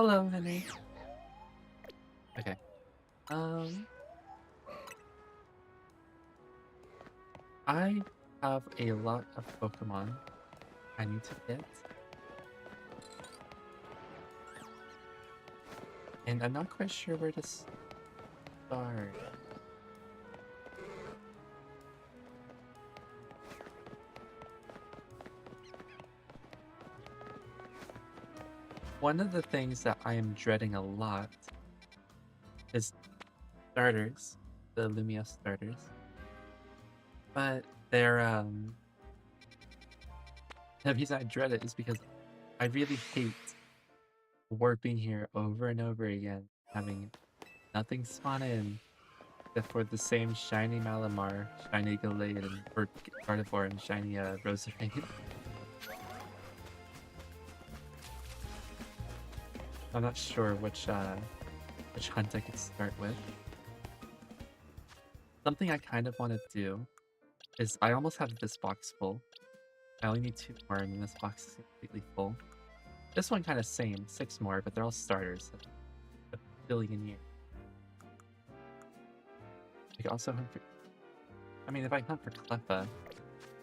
Hello, Henry. Okay. I have a lot of Pokemon I need to get. And I'm not quite sure where to start. One of the things that I am dreading a lot is starters, the Lumiose starters. But they're, the reason I dread it is because I really hate warping here over and over again, having nothing spawn in except for the same shiny Malamar, shiny Gallade, or Gardevoir, and shiny Roserade. I'm not sure which hunt I could start with. Something I kind of want to do is I almost have this box full. I only need 2 more and then this box is completely full. This one kind of same, 6 more, but they're all starters. A billion years. I could also hunt for... I mean, if I hunt for Cleffa,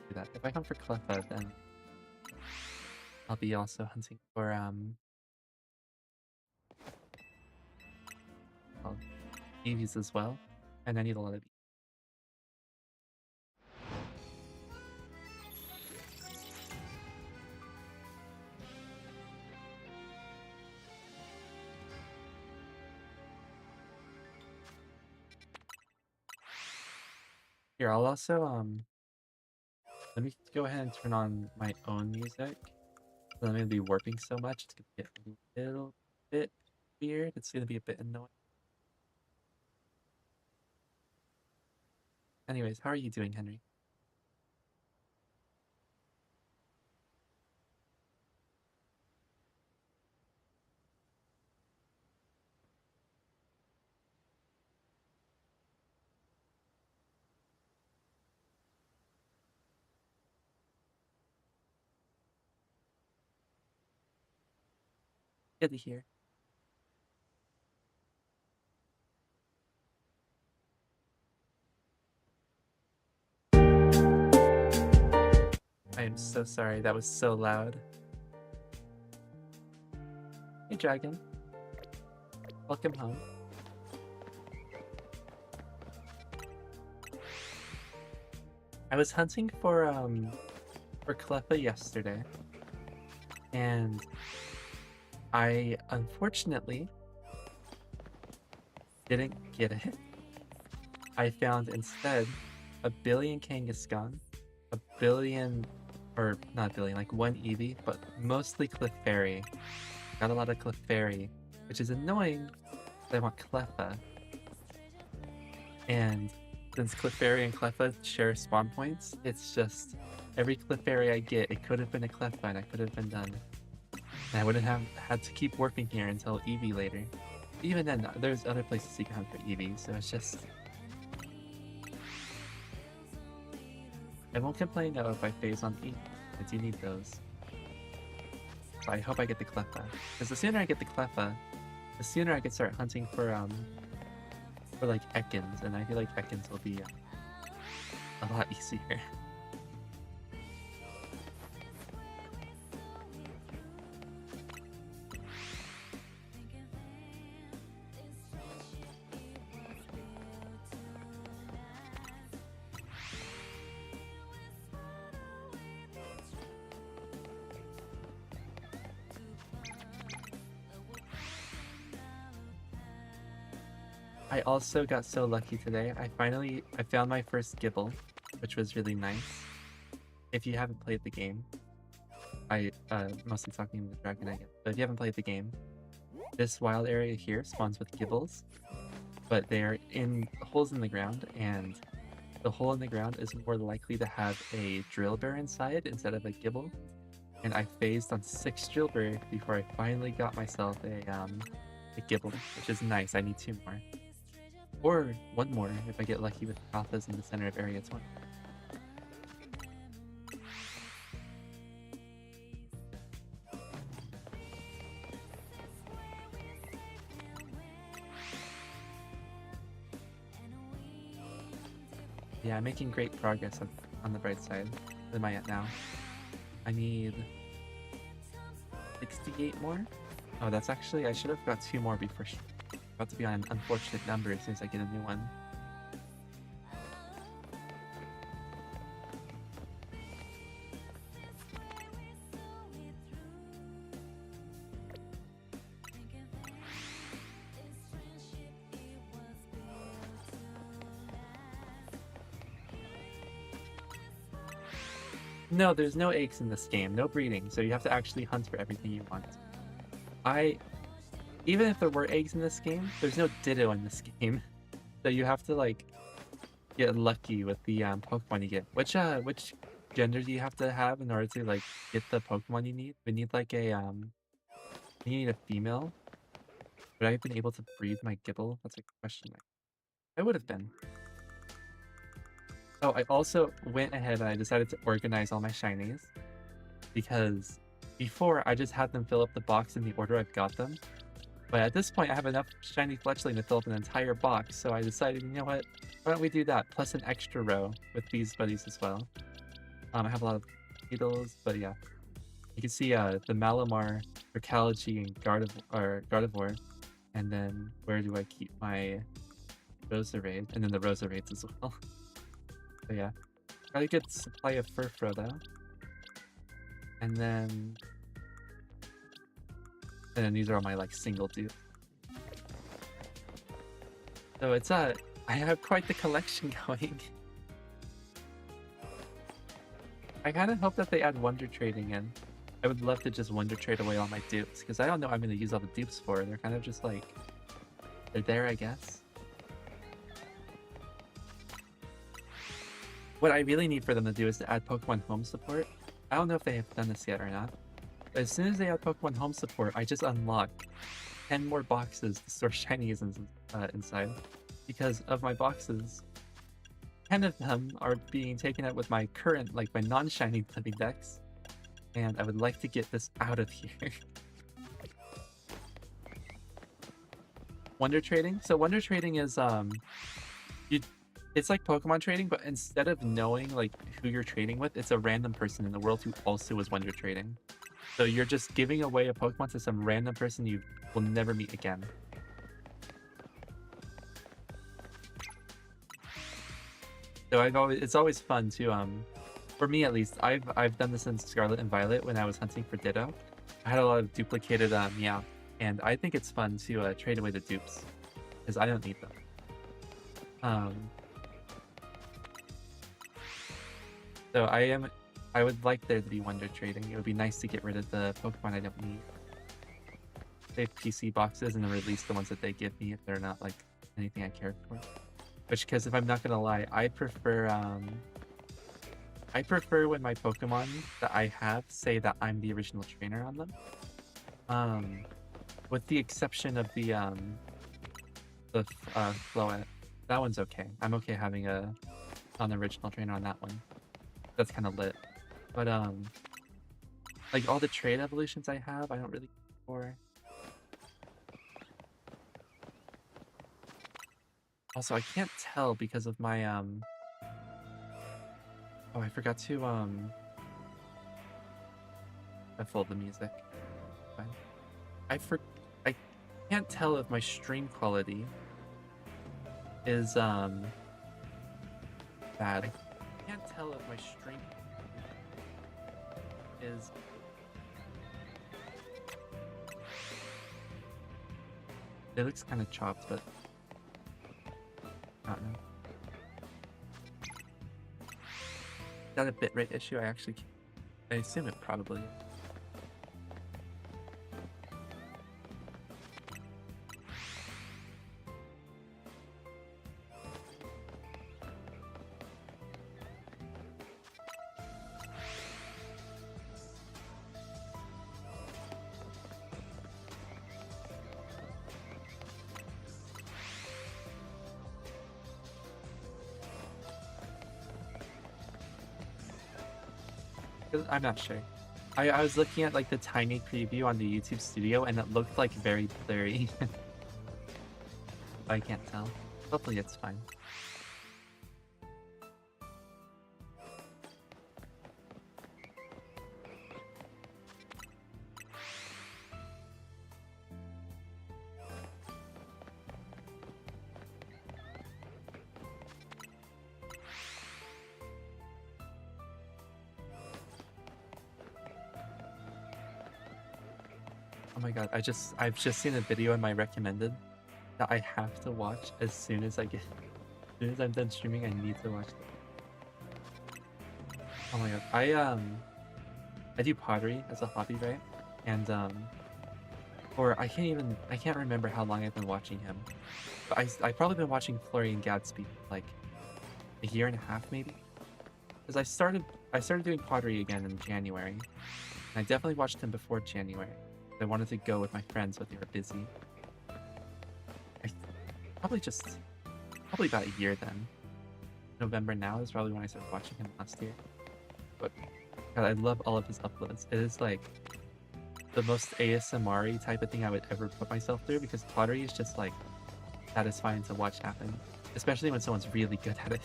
do that. If I hunt for Cleffa, then I'll be also hunting for Eevees as well, and I need a lot of. Here, I'll also let me go ahead and turn on my own music. I'm gonna be warping so much, it's gonna get a little bit weird. It's gonna be a bit annoying. Anyways, how are you doing, Henry? Good to hear. I am so sorry, that was so loud. Hey, Dragon. Welcome home. I was hunting for Cleffa yesterday, and I unfortunately didn't get it. I found instead a billion Kangaskhan, a billion, or not a billion, like 1 Eevee, but mostly Clefairy. Got a lot of Clefairy, which is annoying because I want Cleffa. And since Clefairy and Cleffa share spawn points, it's just every Clefairy I get, it could have been a Cleffa and I could have been done. And I wouldn't have had to keep working here until Eevee later. Even then, there's other places you can hunt for Eevee, so it's just... I won't complain though if I phase on Eevee, because you need those. But I hope I get the Cleffa. Because the sooner I get the Cleffa, the sooner I can start hunting for like Ekans, and I feel like Ekans will be a lot easier. I also got so lucky today. I found my first Gible, which was really nice. If you haven't played the game, I mostly talking to the dragon again. But if you haven't played the game, this wild area here spawns with Gibles, but they're in holes in the ground, and the hole in the ground is more likely to have a Drillbur inside instead of a Gible. And I phased on 6 Drillbur before I finally got myself a Gible, which is nice. I need 2 more. Or 1 more if I get lucky with Alphas in the center of Area 20. Yeah, I'm making great progress on the bright side. What am I at now? I need 68 more? Oh, that's actually, I should have got 2 more before about to be on an unfortunate number as soon as I get a new one. No, there's no eggs in this game, no breeding, so you have to actually hunt for everything you want. Even if there were eggs in this game, there's no Ditto in this game. So you have to, like, get lucky with the Pokemon you get. Which gender do you have to have in order to, like, get the Pokemon you need? We need, like, you need a female. Would I have been able to breed my Gible? That's a question mark. I would have been. Oh, I also went ahead and I decided to organize all my shinies. Because before, I just had them fill up the box in the order I've got them. But at this point, I have enough shiny fletchling to fill up an entire box, so I decided, you know what, why don't we do that, plus an extra row with these buddies as well. I have a lot of beetles, but yeah. You can see the Malamar, Recalogy, and Gardevoir. And then where do I keep my Roserade? And then the Roserades as well. So yeah. Got a good supply of Furfrou though. And then these are all my like single dupes. So it's I have quite the collection going. I kind of hope that they add Wonder Trading in. I would love to just Wonder Trade away all my dupes, because I don't know what I'm going to use all the dupes for. They're kind of just like, they're there, I guess. What I really need for them to do is to add Pokemon Home support. I don't know if they have done this yet or not. But as soon as they add Pokemon Home support, I just unlock 10 more boxes to store shinies inside. Because of my boxes, 10 of them are being taken out with my current, like my non-shiny living decks. And I would like to get this out of here. Wonder Trading? So Wonder Trading is, it's like Pokemon trading, but instead of knowing like who you're trading with, it's a random person in the world who also is Wonder Trading. So you're just giving away a Pokemon to some random person you will never meet again. So it's always fun to for me at least, I've done this in Scarlet and Violet when I was hunting for Ditto. I had a lot of duplicated Meow, and I think it's fun to trade away the dupes because I don't need them. So I would like there to be Wonder Trading. It would be nice to get rid of the Pokemon I don't need. Save PC boxes and then release the ones that they give me if they're not like anything I care for. Which, because if I'm not gonna lie, I prefer when my Pokemon that I have say that I'm the original trainer on them. With the exception of the Floette. That one's okay. I'm okay having an original trainer on that one. That's kind of lit. But like all the trade evolutions I have, I don't really care for. Also, I can't tell because of my oh, I forgot to muffle the music. Fine. I can't tell if my stream quality is bad. I can't tell if my stream is it looks kind of chopped, but I don't know. Is that a bitrate issue? I assume it probably is. I'm not sure. I was looking at like the tiny preview on the YouTube studio and it looked like very blurry. I can't tell. Hopefully it's fine. Oh my god, I've just seen a video in my recommended that I have to watch as soon as as soon as I'm done streaming. I need to watch it. Oh my god, I do pottery as a hobby, right? And or I can't remember how long I've been watching him. But I've probably been watching Florian Gadsby like a year and a half maybe. Because I started doing pottery again in January. And I definitely watched him before January. I wanted to go with my friends, but they were busy. Probably about a year then. November now is probably when I started watching him last year. But God, I love all of his uploads. It is like the most ASMR-y type of thing I would ever put myself through, because pottery is just like satisfying to watch happen, especially when someone's really good at it.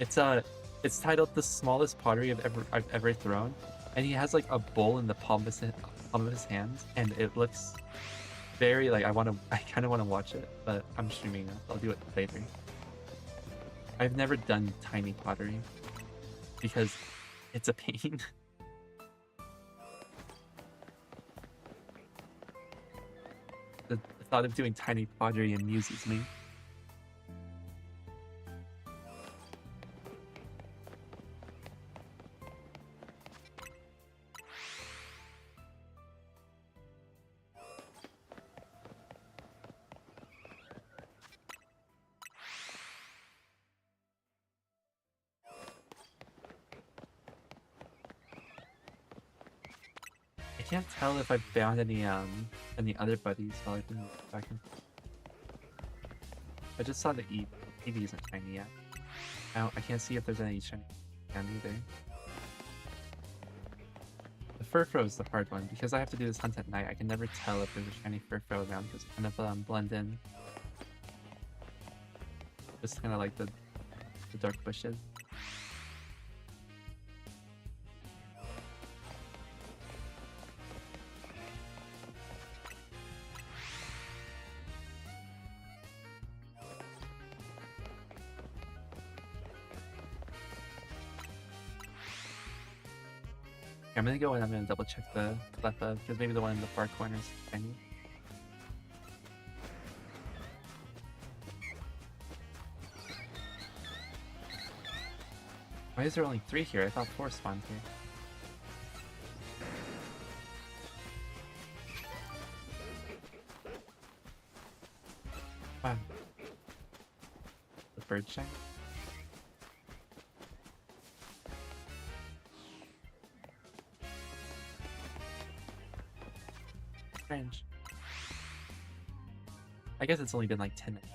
It's titled "The Smallest Pottery I've ever Thrown," and he has like a bowl in the palm of his hand, and it looks very like I kind of want to watch it, but I'm streaming it. I'll do it later. I've never done tiny pottery because it's a pain. The thought of doing tiny pottery amuses me. I can't tell if I've found any other buddies while I've been back and forth. I just saw the Eevee isn't shiny yet. I can't see if there's any shiny either. The Furfrou is the hard one because I have to do this hunt at night. I can never tell if there's a shiny Furfrou around because it kind of blend in. Just kind of like the dark bushes. I'm gonna go and I'm gonna double check the Cleffa because maybe the one in the far corner is shiny. Why is there only 3 here? I thought 4 spawned here. Wow. The bird shine? Strange. I guess it's only been like 10 minutes.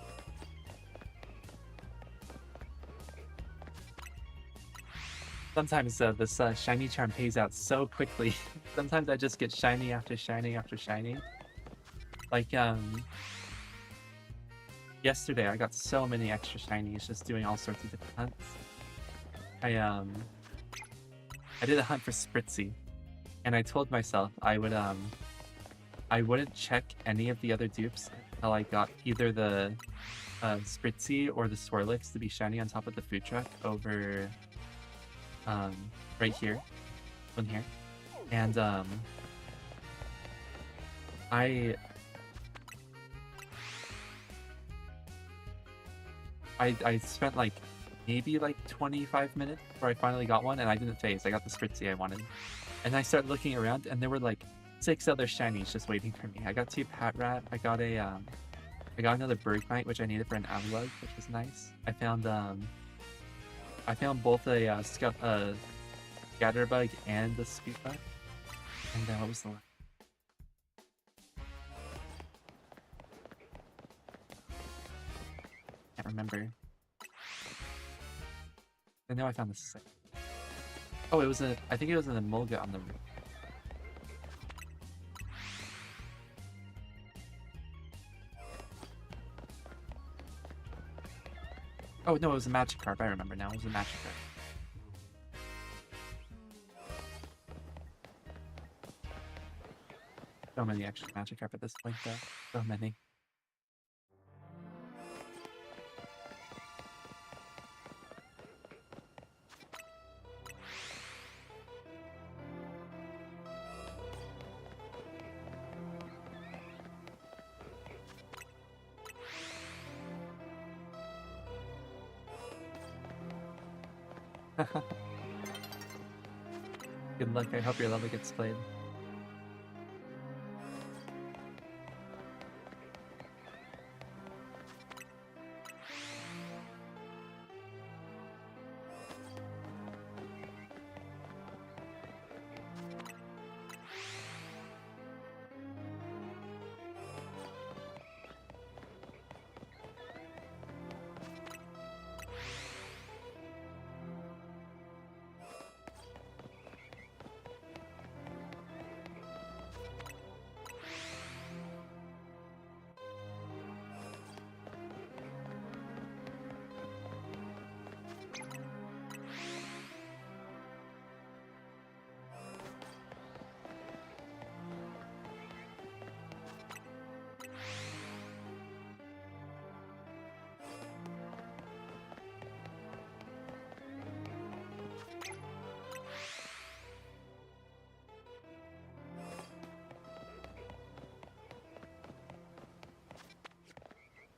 Sometimes this shiny charm pays out so quickly. Sometimes I just get shiny after shiny after shiny. Like yesterday I got so many extra shinies just doing all sorts of different hunts. I did a hunt for Spritzee, and I told myself I wouldn't check any of the other dupes until I got either the Spritzee or the Swirlix to be shiny on top of the food truck over right here, one here, and I spent like maybe like 25 minutes before I finally got one, and I didn't phase. I got the Spritzee I wanted, and I started looking around, and there were like 6 other shinies just waiting for me. I got 2 Patrat. I got another Bergmite, which I needed for an Avalug, which was nice. I found both a Scatterbug and a Scootbug. And what was the last? Can't remember. I know I found this. Oh, I think it was an Emolga on the roof. Oh no, it was a Magikarp. I remember now. It was a Magikarp. So many extra Magikarp at this point, though. So many. Good luck, I hope your level gets played.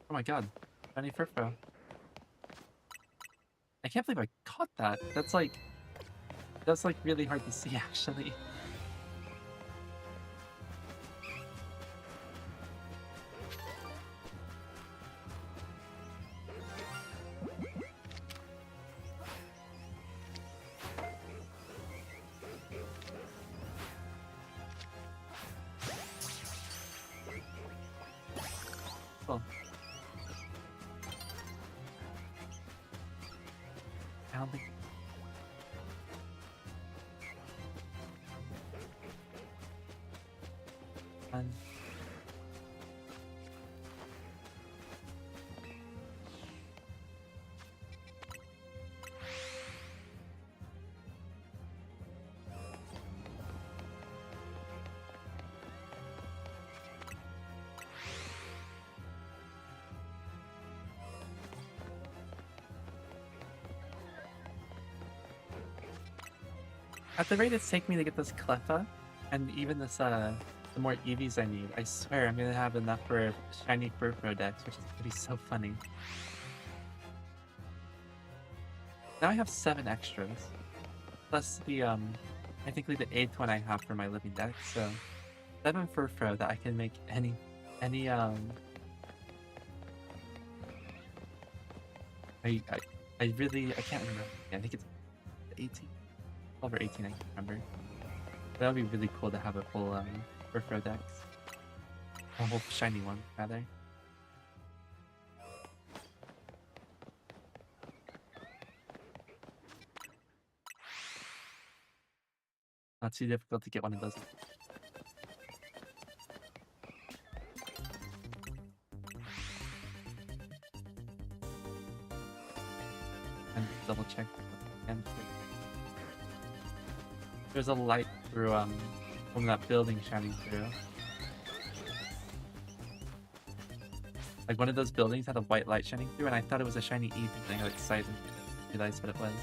Oh my god, shiny Furfrou. I can't believe I caught that. That's like really hard to see actually. Cool. I don't think. And at the rate it's taking me to get this Cleffa, and even this the more Eevees I need, I swear I'm gonna have enough for a shiny Furfrou dex, which is gonna be so funny. Now I have 7 extras, plus the I think like the 8th one I have for my living dex, so 7 Furfrou that I can make any I really I can't remember. I think it's 18. 12 or 18, I can't remember. That would be really cool to have a full Furfrou dex. A whole shiny one, rather. Not too difficult to get one of those. And double check. And there's a light through from that building shining through. Like one of those buildings had a white light shining through, and I thought it was a shiny Eevee, and I got excited and realized what it was.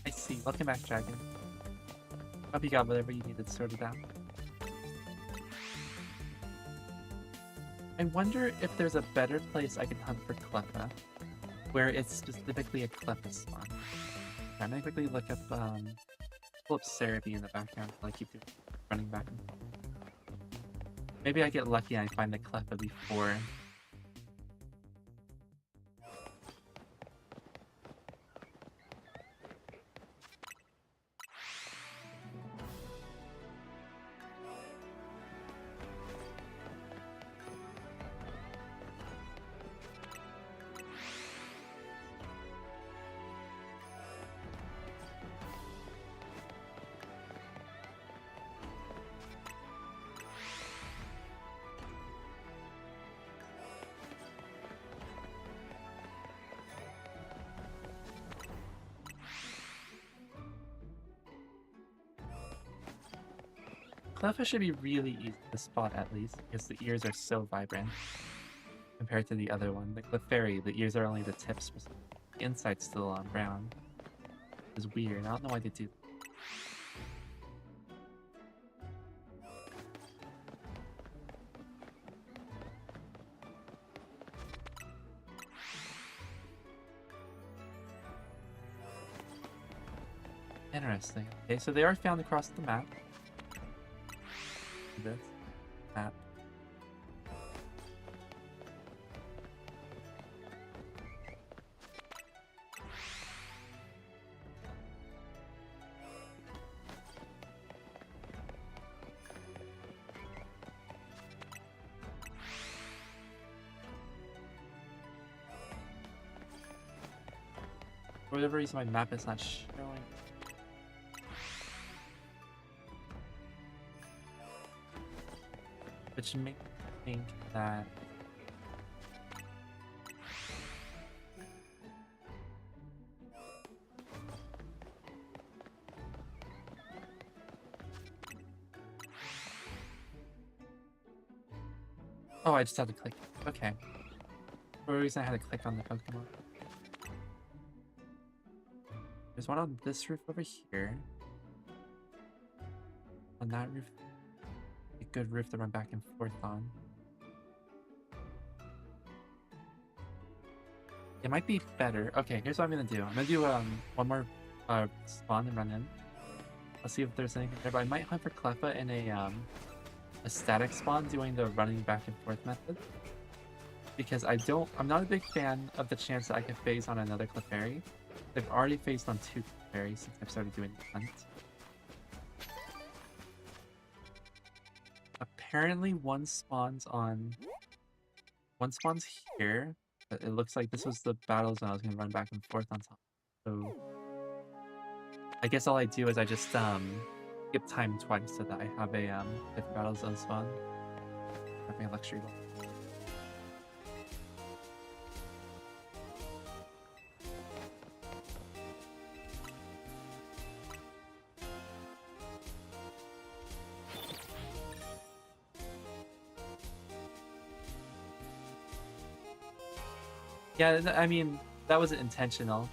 I see. Welcome back, Dragon. Hope you got whatever you needed sorted out. I wonder if there's a better place I can hunt for Cleffa, where it's specifically a Cleffa spawn. I'm gonna quickly look up, pull up Cerebi in the background while I keep running back and forth. Maybe I get lucky and I find the Cleffa before. Cleffa should be really easy to spot at least, because the ears are so vibrant compared to the other one. The Clefairy, the ears are only the tips, the inside's still on brown. It's weird, I don't know why they do that. Interesting. Okay, so they are found across the map. This map. For whatever reason, my map is not showing. Which makes me think that oh, I just had to click. Okay. For a reason I had to click on the Pokemon. There's one on this roof over here. On that roof. A good roof to run back and forth on. It might be better. Okay, here's what I'm gonna do. I'm gonna do one more spawn and run in. I'll see if there's anything there, but I might hunt for Cleffa in a static spawn doing the running back and forth method. Because I'm not a big fan of the chance that I can phase on another Clefairy. I've already phased on 2 Clefairies since I've started doing the hunt. Apparently one spawns here, but it looks like this was the battle zone I was gonna run back and forth on top. So I guess all I do is I just skip time twice so that I have a different battle zone spawn. Have my luxury level. Yeah, I mean, that wasn't intentional.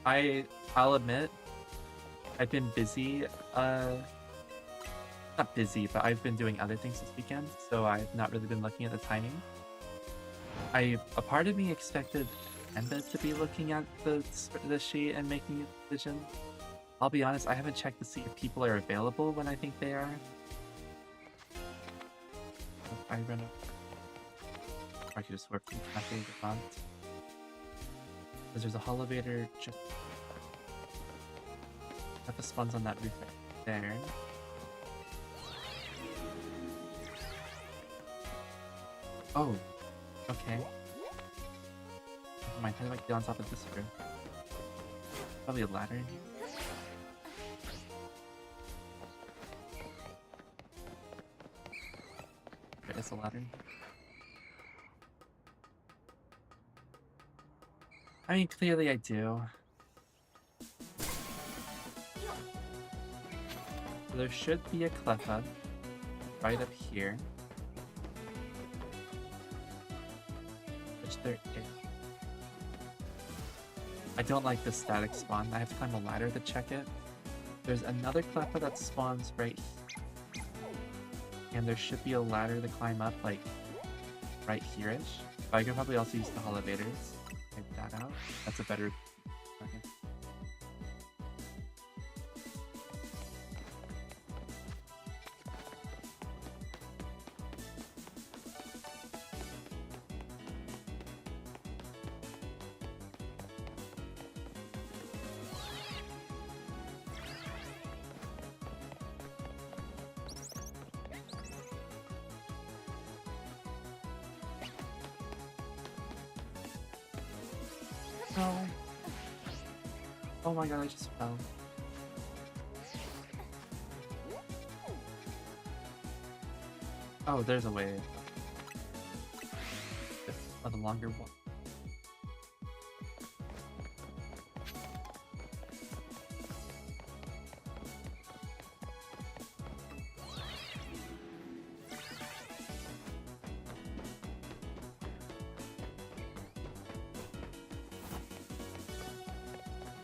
I'll admit, I've been busy, not busy, but I've been doing other things this weekend, so I've not really been looking at the timing. A part of me expected Emba to be looking at the sheet and making a decision. I'll be honest, I haven't checked to see if people are available when I think they are. I run up. I could just work from cafe to front. Because there's a Holovator just have the spawns on that roof right there. Oh, okay. Never mind, how do I get on top of this roof? Probably a ladder in here. There is a ladder in here. I mean, clearly I do. So there should be a Cleffa right up here. Which there is. I don't like this static spawn. I have to climb a ladder to check it. There's another Cleffa that spawns right here. And there should be a ladder to climb up, like, right here-ish. But I can probably also use the elevators. Type that out. That's a better. Okay. No. Oh my god, I just fell. Oh, there's a way. Oh, the longer one.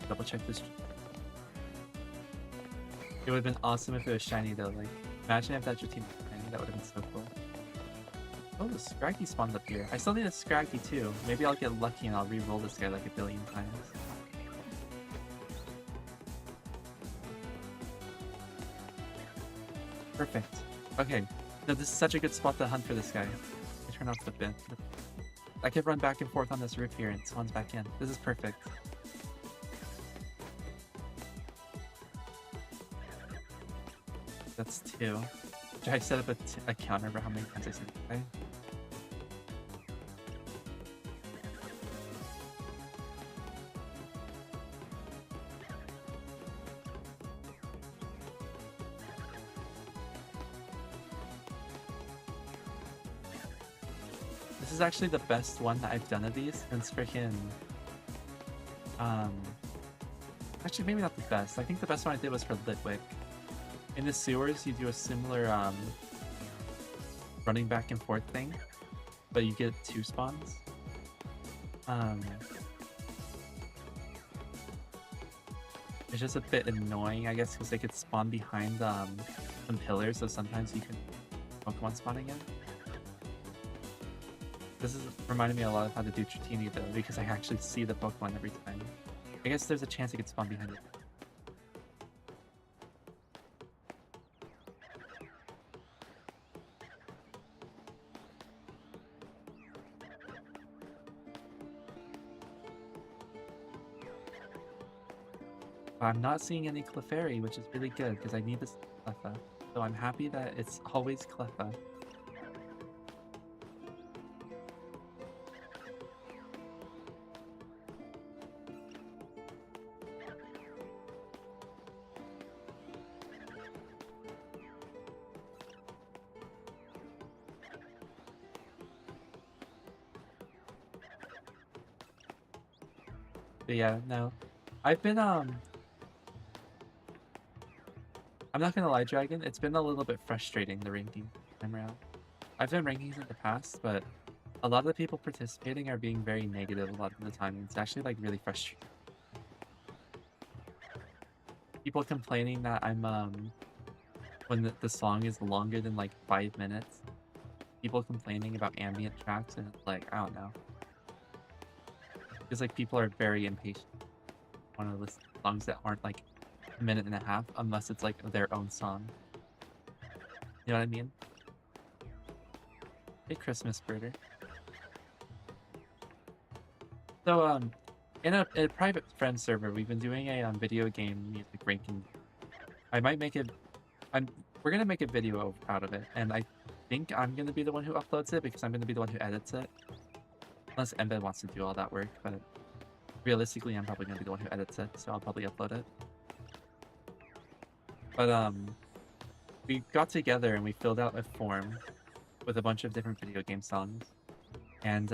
Double check this. It would have been awesome if it was shiny though. Like, imagine if that Jolteon was shiny. That would have been so cool. Oh, the Scraggy spawned up here. I still need a Scraggy too. Maybe I'll get lucky and I'll re-roll this guy like a billion times. Perfect. Okay. No, this is such a good spot to hunt for this guy. I turn off the bin. I can run back and forth on this roof here and spawns back in. This is perfect. That's 2. Should I set up a counter for how many times I say okay? This is actually the best one that I've done of these since freaking actually maybe not the best. I think the best one I did was for Litwick. In the sewers, you do a similar running back and forth thing, but you get 2 spawns. It's just a bit annoying, I guess, because they could spawn behind some pillars, so sometimes you can Pokemon spawn again. This is reminding me a lot of how to do Tritini though, because I actually see the Pokemon every time. I guess there's a chance it could spawn behind it. I'm not seeing any Clefairy, which is really good because I need this Cleffa. So I'm happy that it's always Cleffa. But yeah, no. I've been I'm not gonna lie, Dragon, it's been a little bit frustrating, the ranking time around. I've done rankings in the past, but a lot of the people participating are being very negative a lot of the time, and it's actually like really frustrating. People complaining that I'm when the song is longer than like 5 minutes. People complaining about ambient tracks, and it's like, I don't know. It's like people are very impatient. Want to listen to songs that aren't like a minute and a half, unless it's like their own song. You know what I mean? Hey, Christmas Birder. So in a private friend server, we've been doing a video game music ranking. I might make it. We're gonna make a video out of it, and I think I'm gonna be the one who uploads it because I'm gonna be the one who edits it. Unless Embed wants to do all that work, but realistically, I'm probably gonna be the one who edits it, so I'll probably upload it. But we got together and we filled out a form with a bunch of different video game songs, and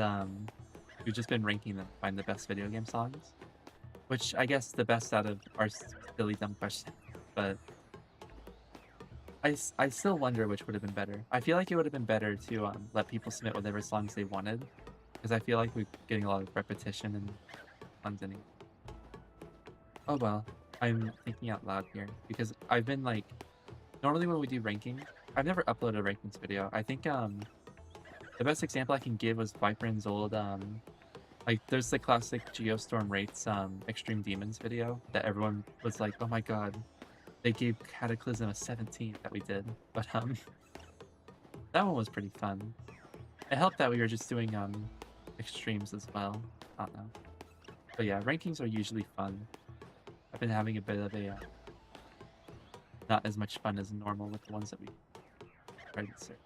we've just been ranking them, find the best video game songs, which I guess the best out of our silly dumb questions. But I still wonder which would have been better. I feel like it would have been better to let people submit whatever songs they wanted, because I feel like we're getting a lot of repetition and ones anyway. Oh well. I'm thinking out loud here because I've been like, normally when we do ranking, I've never uploaded a rankings video. I think The best example I can give was Viperion's old like there's the classic Geostorm Rates Extreme Demons video that everyone was like, oh my god, they gave Cataclysm a 17 that we did. But that one was pretty fun. It helped that we were just doing extremes as well. I don't know. But yeah, rankings are usually fun. I've been having a bit of a not as much fun as normal with the ones that we tried to serve.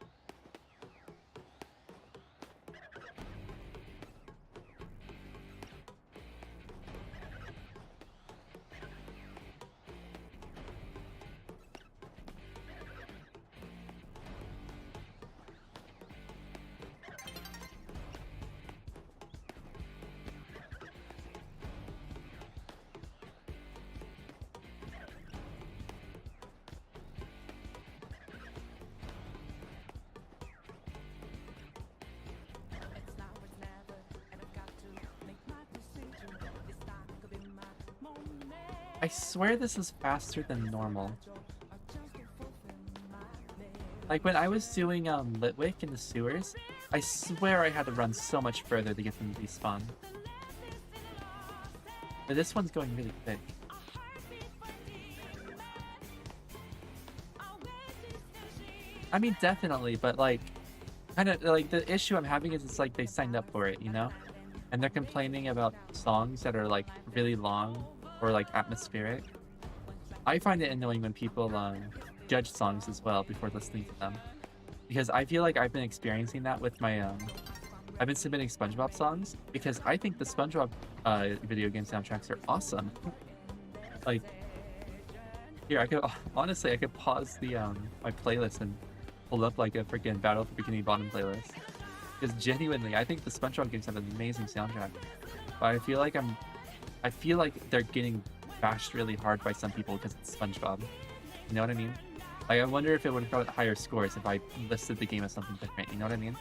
I swear this is faster than normal. Like when I was doing Litwick in the sewers, I swear I had to run so much further to get them to respawn. But this one's going really quick. I mean, definitely, but like, kind of like the issue I'm having is it's like they signed up for it, you know? And they're complaining about songs that are like really long or like atmospheric. I find it annoying when people judge songs as well before listening to them, because I feel like I've been experiencing that with my I've been submitting SpongeBob songs because I think the SpongeBob video game soundtracks are awesome. Like here, I could honestly I could pause the my playlist and pull up like a freaking Battle for Bikini Bottom playlist, because genuinely I think the SpongeBob games have an amazing soundtrack, but I feel like they're getting bashed really hard by some people because it's SpongeBob. You know what I mean? Like, I wonder if it would have got higher scores if I listed the game as something different. You know what I mean?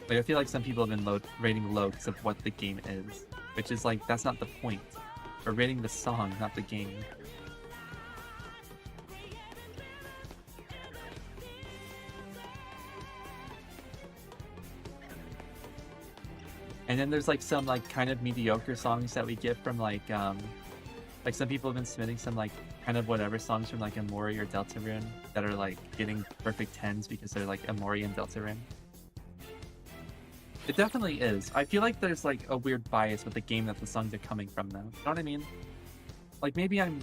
Like, I feel like some people have been rating low because of what the game is, which is like, that's not the point. We're rating the song, not the game. And then there's like some like kind of mediocre songs that we get from like some people have been submitting some like kind of whatever songs from like Amori or Deltarune that are like getting perfect 10s because they're like Amori and Deltarune. It definitely is. I feel like there's like a weird bias with the game that the songs are coming from though. You know what I mean? Like maybe I'm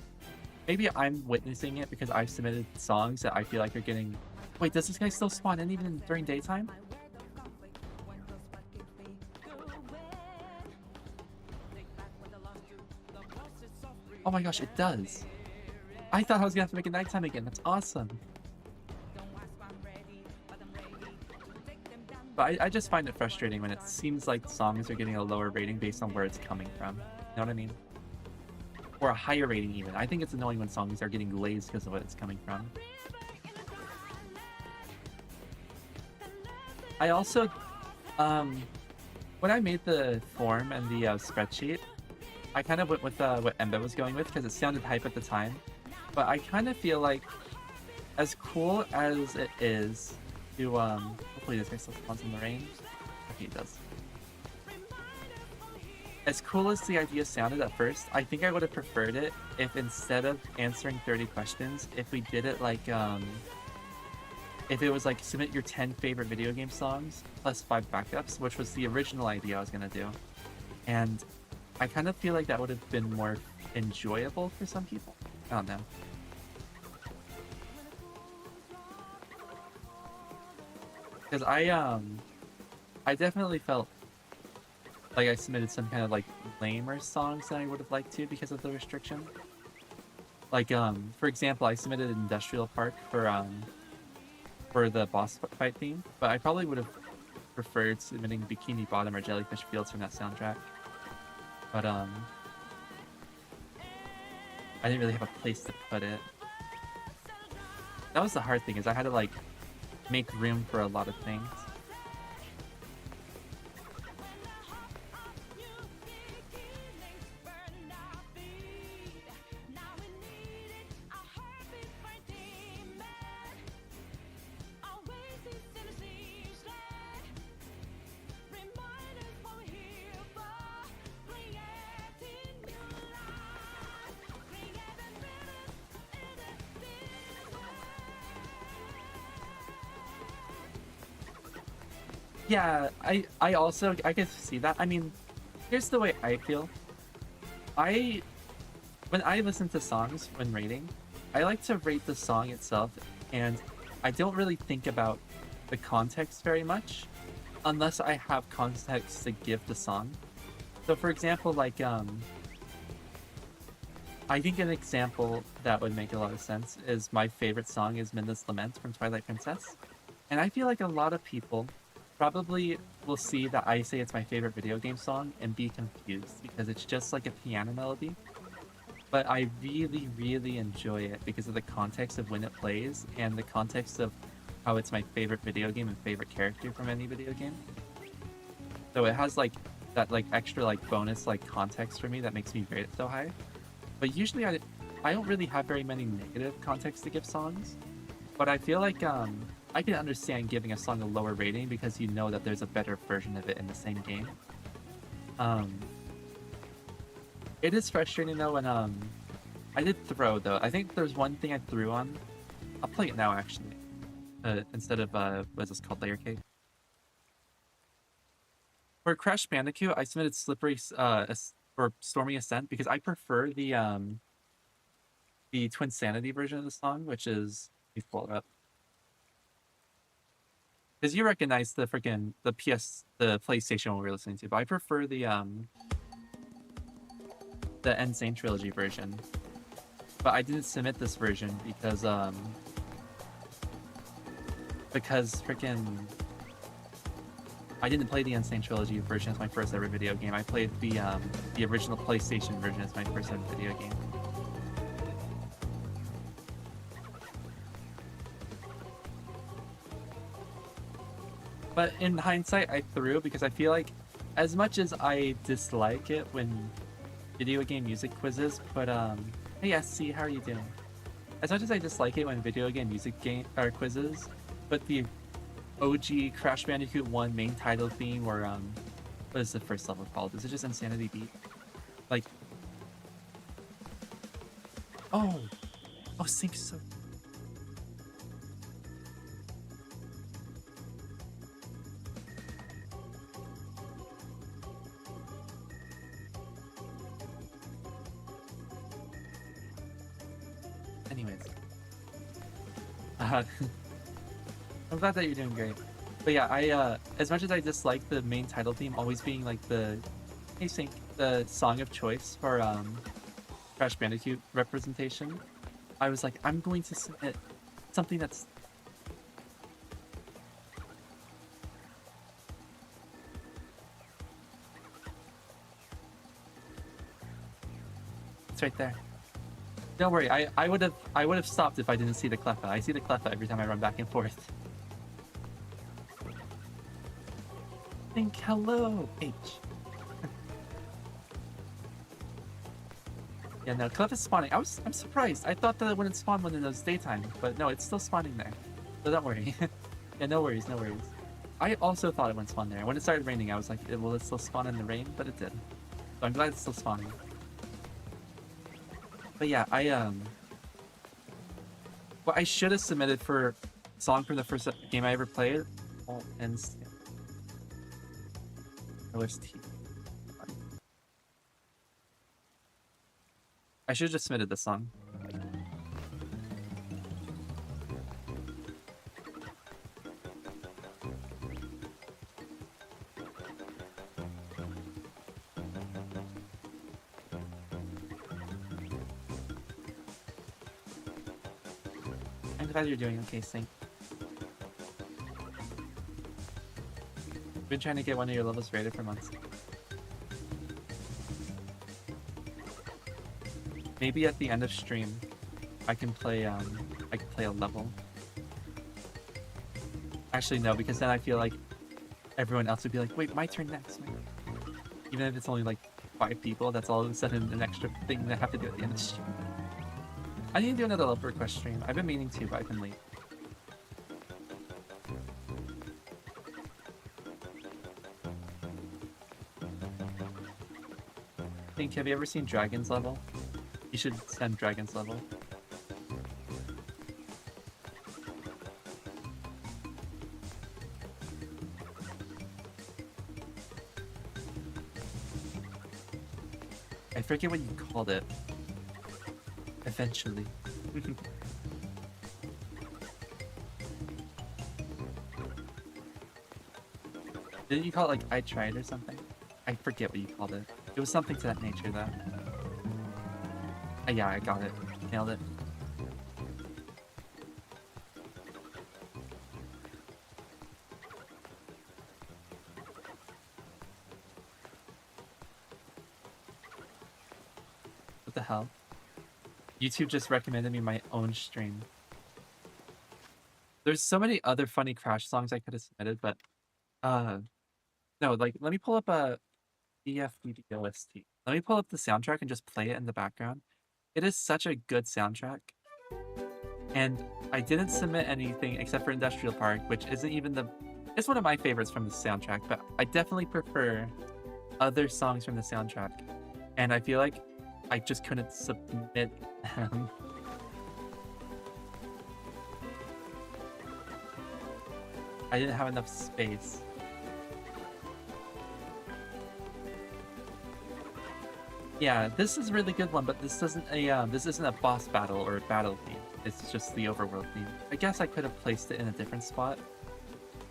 witnessing it because I've submitted songs that I feel like are getting. Wait, does this guy still spawn in even during daytime? Oh my gosh, it does. I thought I was gonna have to make it nighttime again. That's awesome. But I just find it frustrating when it seems like songs are getting a lower rating based on where it's coming from. You know what I mean? Or a higher rating even. I think it's annoying when songs are getting glazed because of what it's coming from. I also, when I made the form and the spreadsheet, I kind of went with what Emba was going with because it sounded hype at the time. But I kind of feel like, as cool as it is to, hopefully this guy still spawns in the rain. Okay, he does. As cool as the idea sounded at first, I think I would have preferred it if instead of answering 30 questions, if we did it like, if it was like submit your 10 favorite video game songs plus 5 backups, which was the original idea I was gonna do. And I kind of feel like that would have been more enjoyable for some people. I don't know. Because I definitely felt like I submitted some kind of like lamer songs than I would have liked to because of the restriction. Like for example, I submitted Industrial Park for the boss fight theme, but I probably would have preferred submitting Bikini Bottom or Jellyfish Fields from that soundtrack. But I didn't really have a place to put it. That was the hard thing, is I had to like make room for a lot of things. Yeah, I also I can see that. I mean, here's the way I feel. I when I listen to songs when rating, I like to rate the song itself, and I don't really think about the context very much unless I have context to give the song. So for example, like I think an example that would make a lot of sense is my favorite song is Midna's Lament from Twilight Princess. And I feel like a lot of people probably will see that I say it's my favorite video game song and be confused because it's just like a piano melody. But I really, really enjoy it because of the context of when it plays and the context of how it's my favorite video game and favorite character from any video game. So it has like that like extra like bonus like context for me that makes me rate it so high. But usually I don't really have very many negative context to give songs. But I feel like I can understand giving a song a lower rating because you know that there's a better version of it in the same game. It is frustrating though when I did throw though. I think there's one thing I threw on. I'll play it now actually. Instead of what's this called, Layer Cake. For Crash Bandicoot, I submitted Slippery or Stormy Ascent because I prefer the Twinsanity version of the song, which is, let me pull it up. Because you recognize the freaking the PlayStation one we're listening to, but I prefer the Insane Trilogy version. But I didn't submit this version because freaking I didn't play the Insane Trilogy version as my first ever video game. I played the original PlayStation version as my first ever video game. But in hindsight, I threw because I feel like as much as I dislike it when video game music quizzes put hey SC, how are you doing? As much as I dislike it when video game music quizzes put the OG Crash Bandicoot 1 main title theme or what is the first level called? Is it just Insanity Beat? Like oh Sync so anyways. I'm glad that you're doing great. But yeah, I as much as I dislike the main title theme always being like the Sync, the song of choice for Crash Bandicoot representation, I was like, I'm going to submit something that's it's right there. Don't worry, I would have stopped if I didn't see the Cleffa. I see the Cleffa every time I run back and forth. Think hello, H. Yeah, no, Cleffa's spawning. I'm surprised. I thought that it wouldn't spawn when it was daytime, but no, it's still spawning there. So don't worry. Yeah, no worries, no worries. I also thought it wouldn't spawn there. When it started raining, I was like, will it still spawn in the rain? But it did. So I'm glad it's still spawning. But yeah, what I should have submitted for song from the first game I ever played, OST. I should have just submitted this song. I'm glad you're doing okay, Sync. Been trying to get one of your levels rated for months. Maybe at the end of stream, I can play a level. Actually, no, because then I feel like everyone else would be like, wait, my turn next. Even if it's only like 5 people, that's all of a sudden an extra thing that I have to do at the end of the stream. I need to do another level request stream. I've been meaning to, but I've been late. Have you ever seen Dragon's Level? You should send Dragon's Level. I forget what you called it. Eventually. Didn't you call it like I tried or something? I forget what you called it. It was something to that nature though. Yeah, I got it. Nailed it. What the hell? YouTube just recommended me my own stream. There's so many other funny Crash songs I could have submitted, but no, like let me pull up a EFDDOST. Let me pull up the soundtrack and just play it in the background. It is such a good soundtrack. And I didn't submit anything except for Industrial Park, which isn't even the... It's one of my favorites from the soundtrack, but I definitely prefer other songs from the soundtrack. And I feel like I just couldn't submit them. I didn't have enough space. Yeah, this is a really good one, but this isn't a boss battle or a battle theme. It's just the overworld theme. I guess I could have placed it in a different spot,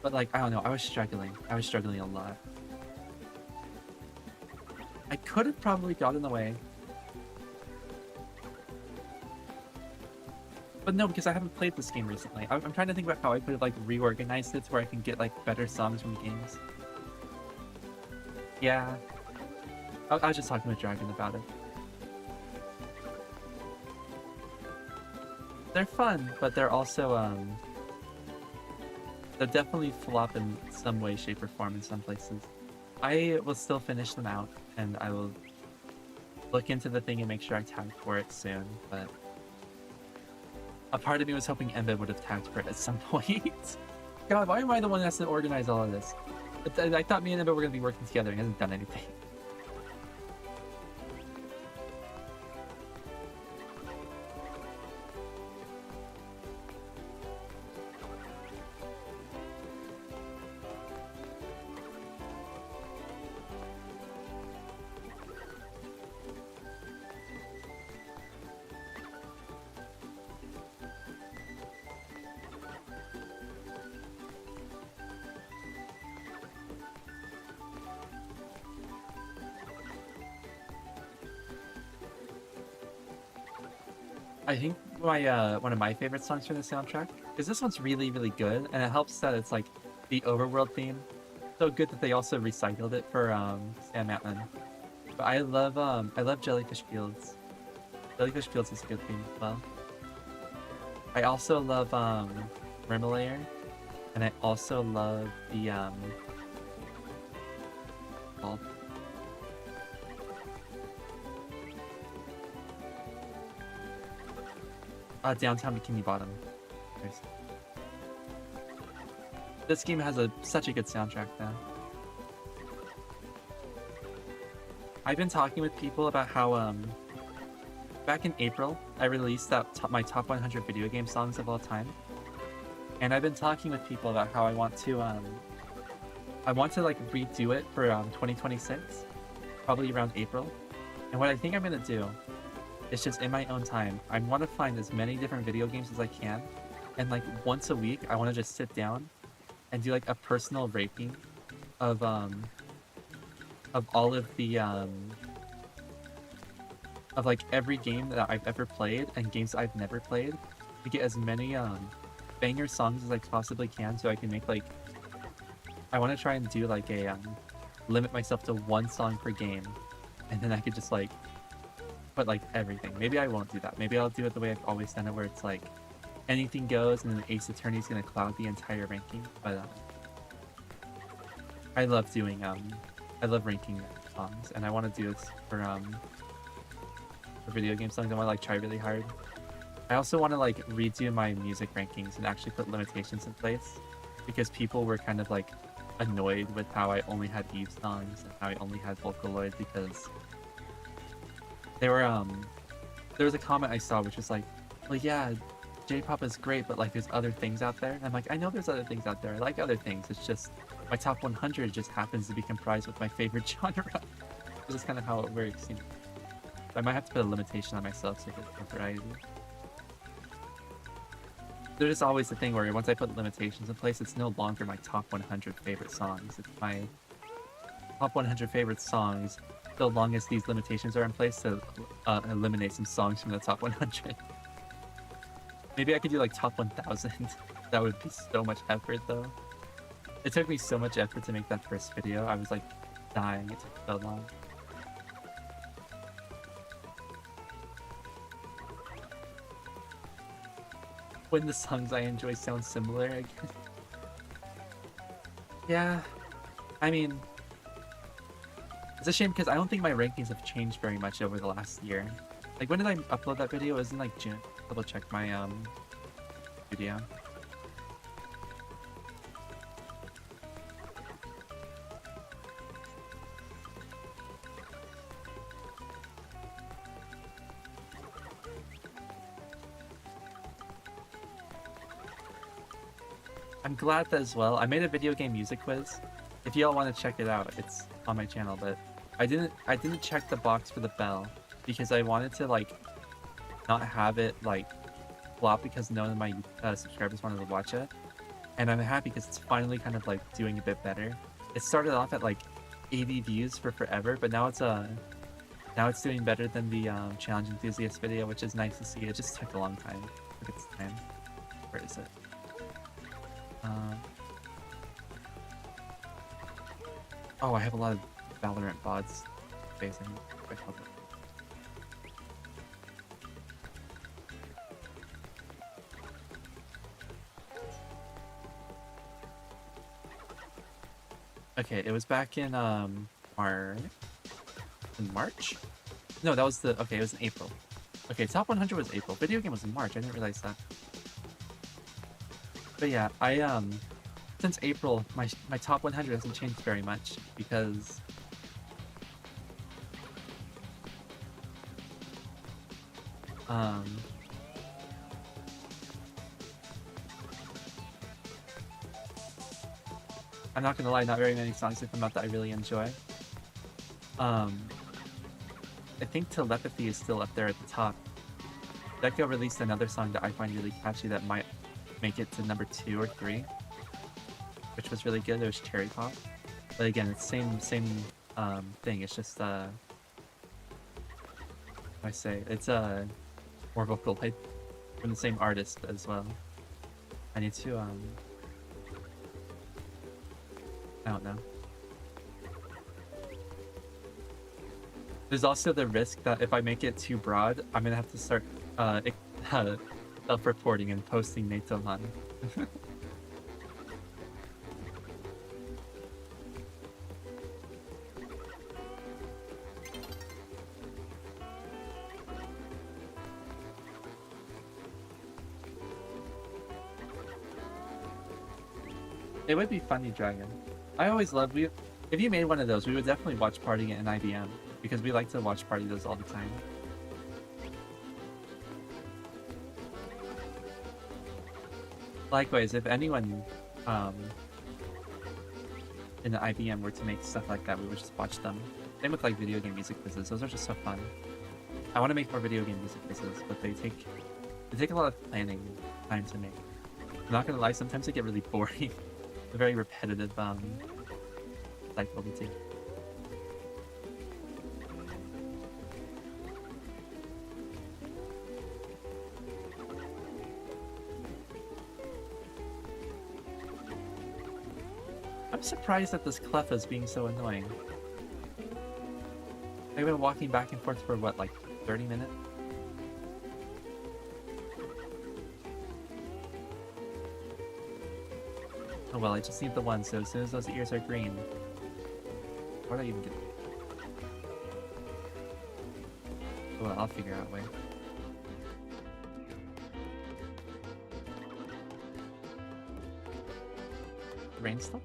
but like I don't know. I was struggling a lot. I could have probably got in the way, but no, because I haven't played this game recently. I'm trying to think about how I could have like reorganized it to where I can get like better songs from games. Yeah. I was just talking with Dragon about it. They're fun, but they're also, they're definitely flop in some way, shape, or form in some places. I will still finish them out, and I will look into the thing and make sure I tag for it soon, but a part of me was hoping Embe would have tagged for it at some point. God, why am I the one that has to organize all of this? I thought me and Embe were going to be working together, and he hasn't done anything. I think my one of my favorite songs from the soundtrack, because this one's really, really good, and it helps that it's like the overworld theme. So good that they also recycled it for Sam Atman. But I love Jellyfish Fields. Jellyfish Fields is a good theme as well. I also love Rimalayer, and I also love the Downtown Bikini Bottom. Nice. This game has such a good soundtrack though. I've been talking with people about how back in April I released my top 100 video game songs of all time, and I've been talking with people about how I want to like redo it for 2026, probably around April. And what I think I'm gonna do, it's just in my own time, I want to find as many different video games as I can, and like once a week I want to just sit down and do like a personal ranking of all of the of like every game that I've ever played and games I've never played, to get as many banger songs as I possibly can, so I can make like, I want to try and do like a limit myself to one song per game, and then I could just like put like everything. Maybe I won't do that. Maybe I'll do it the way I've always done it, where it's like anything goes, and then Ace Attorney's gonna cloud the entire ranking. But I love doing I love ranking songs, and I want to do this for video game songs. I want to like try really hard. I also want to like redo my music rankings and actually put limitations in place, because people were kind of like annoyed with how I only had Eevee songs and how I only had Vocaloid, because there was a comment I saw which was like, well, yeah, J-pop is great, but like there's other things out there. And I'm like, I know there's other things out there. I like other things. It's just my top 100 just happens to be comprised with my favorite genre. This is kind of how it works, you know? I might have to put a limitation on myself so I get more variety. There's always the thing where once I put limitations in place, it's no longer my top 100 favorite songs. It's my top 100 favorite songs, so long as these limitations are in place to eliminate some songs from the top 100. Maybe I could do like top 1000. That would be so much effort though. It took me so much effort to make that first video. I was like dying. It took so long. When the songs I enjoy sound similar, I guess. Yeah, I mean, it's a shame because I don't think my rankings have changed very much over the last year. Like, when did I upload that video? It was in like June. Double check my video. I'm glad that as well. I made a video game music quiz. If y'all want to check it out, it's on my channel. But I didn't check the box for the bell because I wanted to like not have it like flop because none of my subscribers wanted to watch it. And I'm happy because it's finally kind of like doing a bit better. It started off at like 80 views for forever, but now it's doing better than the challenge enthusiast video, which is nice to see. It just took a long time. Look at its time. Where is it? Oh, I have a lot of Valorant bots facing. Okay, it was back in March? No, that was the it was in April. Okay, top 100 was April. Video game was in March. I didn't realize that. But yeah, I since April, my top 100 hasn't changed very much because I'm not gonna lie, not very many songs have come out that I really enjoy. I think Telepathy is still up there at the top. Deco released another song that I find really catchy that might make it to number 2 or 3, which was really good. It was Cherry Pop, but again, it's same thing. It's just I say it's more vocal hype from the same artist as well. I need to I don't know. There's also the risk that if I make it too broad, I'm gonna have to start self-reporting and posting Natohan. It would be funny, Dragon. I always love if you made one of those, we would definitely watch party it in IBM because we like to watch party those all the time. Likewise, if anyone in the IBM were to make stuff like that, we would just watch them. Same with like video game music quizzes; those are just so fun. I want to make more video game music quizzes, but they take a lot of planning time to make. I'm not gonna lie, sometimes they get really boring. A very repetitive cycle to take. I'm surprised that this Cleffa is being so annoying. I've been walking back and forth for what, like 30 minutes? Oh well, I just need the one, so as soon as those ears are green... What do I even get? Oh, well, I'll figure out a way. Rain stuff?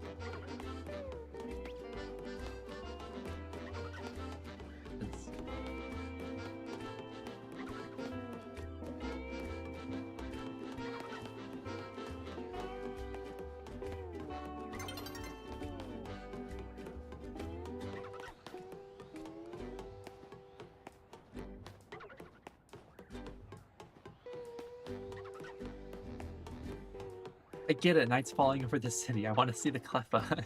I get it, night's falling over the city. I want to see the Cleffa.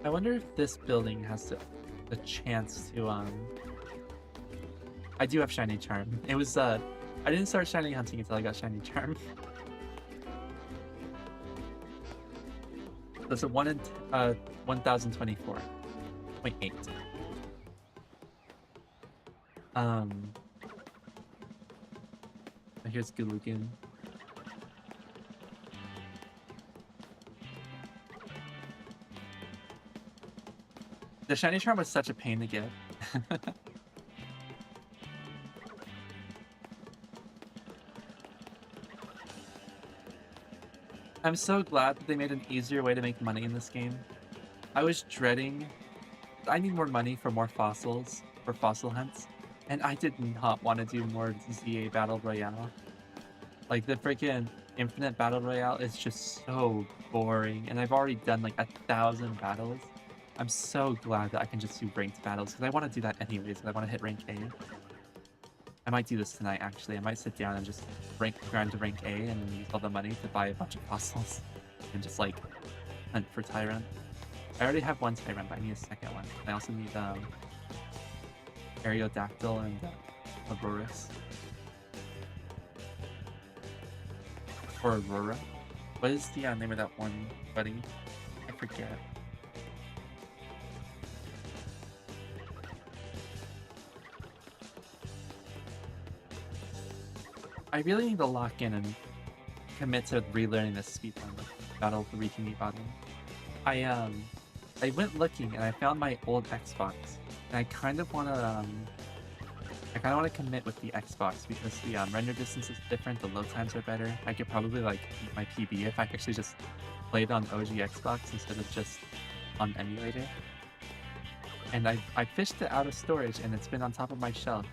I wonder if this building has a chance to I do have Shiny Charm. It was I didn't start Shiny Hunting until I got Shiny Charm. That's a 1 in 1024.8. Here's Gulugun. The Shiny Charm was such a pain to get. I'm so glad that they made an easier way to make money in this game. I was dreading... I need more money for more fossils, for fossil hunts, and I did not want to do more ZA Battle Royale. Like, the freaking Infinite Battle Royale is just so boring, and I've already done like 1,000 battles. I'm so glad that I can just do ranked battles, because I want to do that anyways, because I want to hit rank A. I might do this tonight, actually. I might sit down and just grind to rank A and then use all the money to buy a bunch of fossils and just, like, hunt for Tyrant. I already have one Tyrant, but I need a second one. I also need, Aerodactyl and Aurorus. Or Aurora. What is the name of that one, buddy? I forget. I really need to lock in and commit to relearning this speedrun battle for reaching the bottom. I went looking and I found my old Xbox, and I kind of want to commit with the Xbox because the render distance is different, the load times are better. I could probably like beat my PB if I actually just played on OG Xbox instead of just on emulator. And I fished it out of storage and it's been on top of my shelf,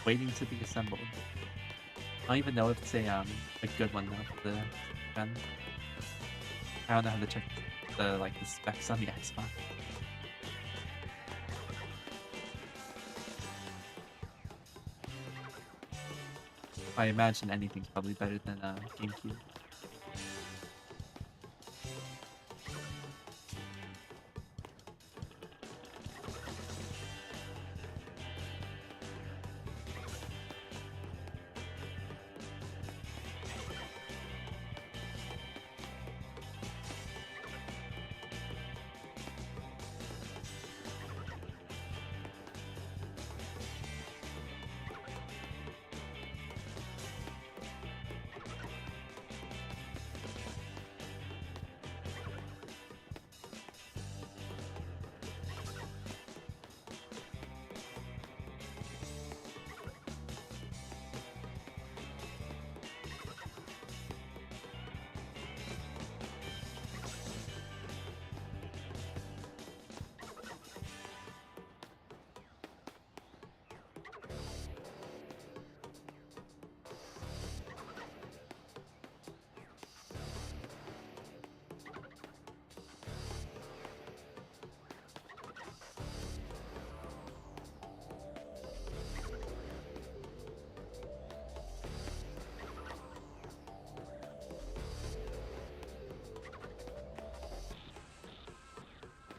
waiting to be assembled. I don't even know if it's a good one though for the gun. I don't know how to check the specs on the Xbox. I imagine anything's probably better than GameCube.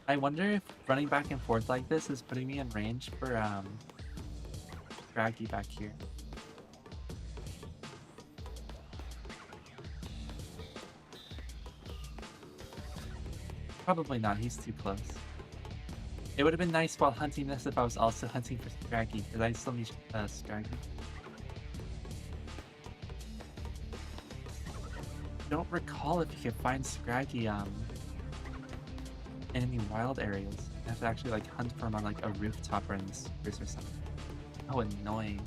I wonder if running back and forth like this is putting me in range for Scraggy back here. Probably not, he's too close. It would have been nice while hunting this if I was also hunting for Scraggy, because I still need Scraggy. I don't recall if you could find Scraggy in any wild areas. You have to actually like hunt for him on like a rooftop or in the sewers or something. How annoying.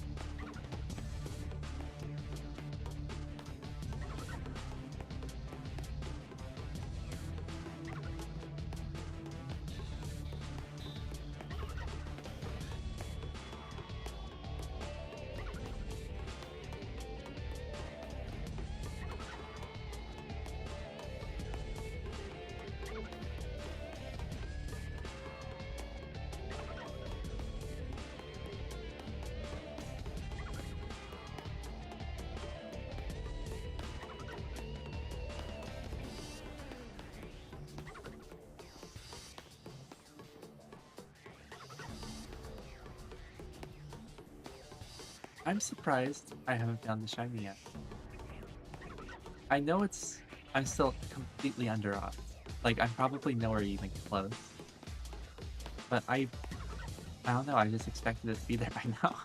I'm surprised I haven't found the shiny yet. I know I'm still completely under odds. Like, I'm probably nowhere even close. But I don't know, I just expected it to be there by now.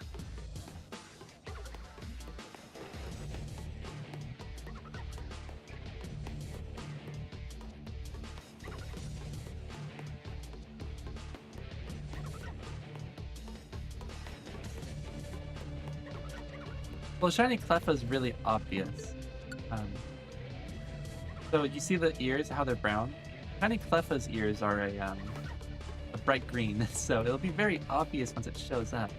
Well, shiny Cleffa is really obvious. So you see the ears, how they're brown? Shiny Cleffa's ears are a bright green, so it'll be very obvious once it shows up.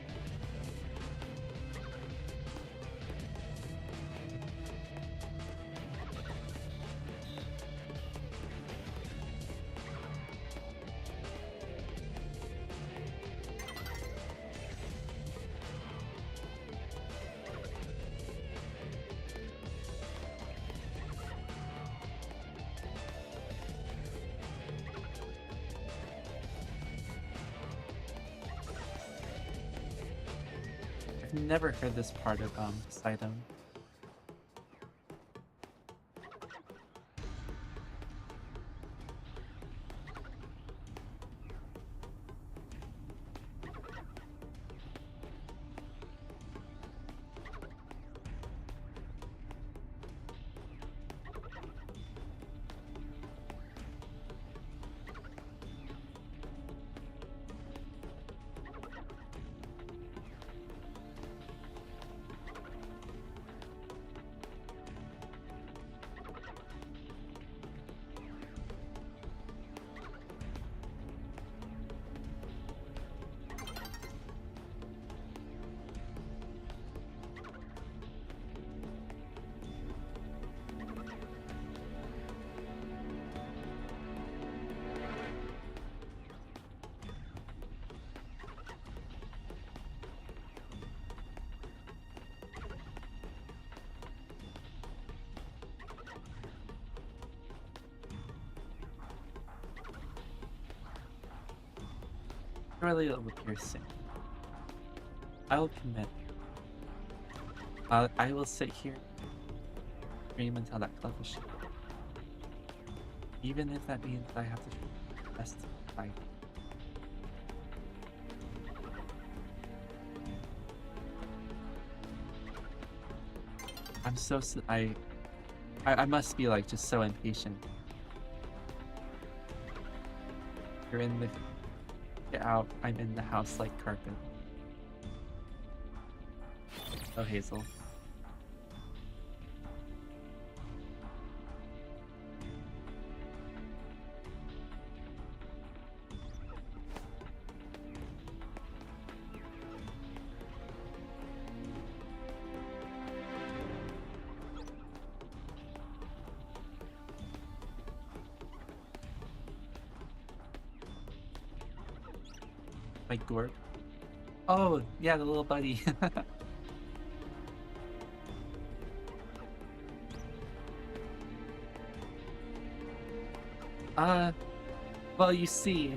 Never heard this part of this item. Surely it will appear soon. I will commit. I will sit here, dream until that Cleffa ship. Even if that means I have to best fight. I'm so I must be like just so impatient. You're in the Get out, I'm in the house like carpet. Oh, Hazel. My Gorb. Oh, yeah, the little buddy. Well, you see,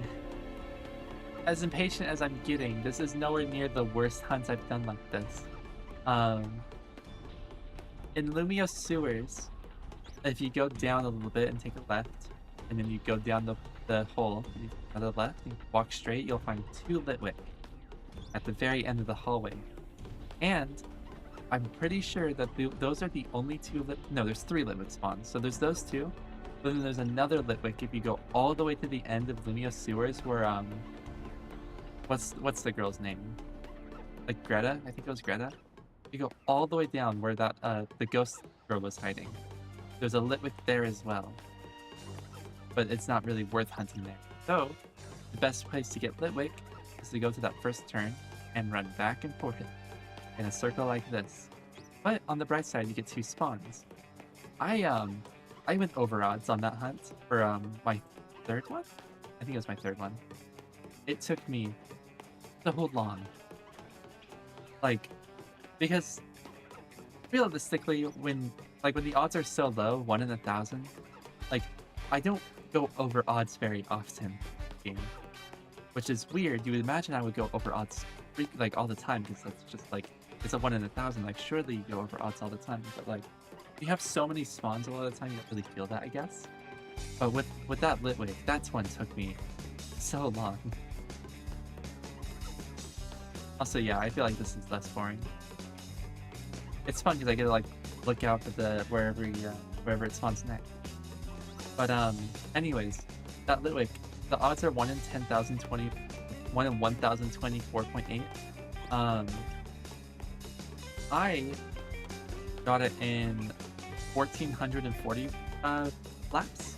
as impatient as I'm getting, this is nowhere near the worst hunts I've done like this. In Lumiose sewers, if you go down a little bit and take a left, and then you go down the hole, you go to the left, you walk straight, you'll find 2 Litwick at the very end of the hallway. And I'm pretty sure that those are the only 2 no, there's 3 Litwick spawns. So there's those 2, but then there's another Litwick if you go all the way to the end of Lumiose sewers where, what's the girl's name? Like Greta? I think it was Greta. You go all the way down where that, the ghost girl was hiding. There's a Litwick there as well. But it's not really worth hunting there. So, the best place to get Litwick is to go to that first turn and run back and forth in a circle like this. But on the bright side, you get 2 spawns. I went over odds on that hunt for my 3rd one? I think it was my 3rd one. It took me so long. Like, because realistically, when the odds are so low, 1 in 1,000, like, I don't go over odds very often in the game, which is weird. You would imagine I would go over odds like all the time because that's just like it's a 1 in 1,000. Like, surely you go over odds all the time, but like, you have so many spawns a lot of the time, you don't really feel that, I guess. But with that Litwick, that's one took me so long. Also, yeah, I feel like this is less boring. It's fun because I get to like look out for the wherever it spawns next. But anyways, that Litwick, the odds are 1 in 10,020, 1 in 1,024.8. I got it in 1,440 laps.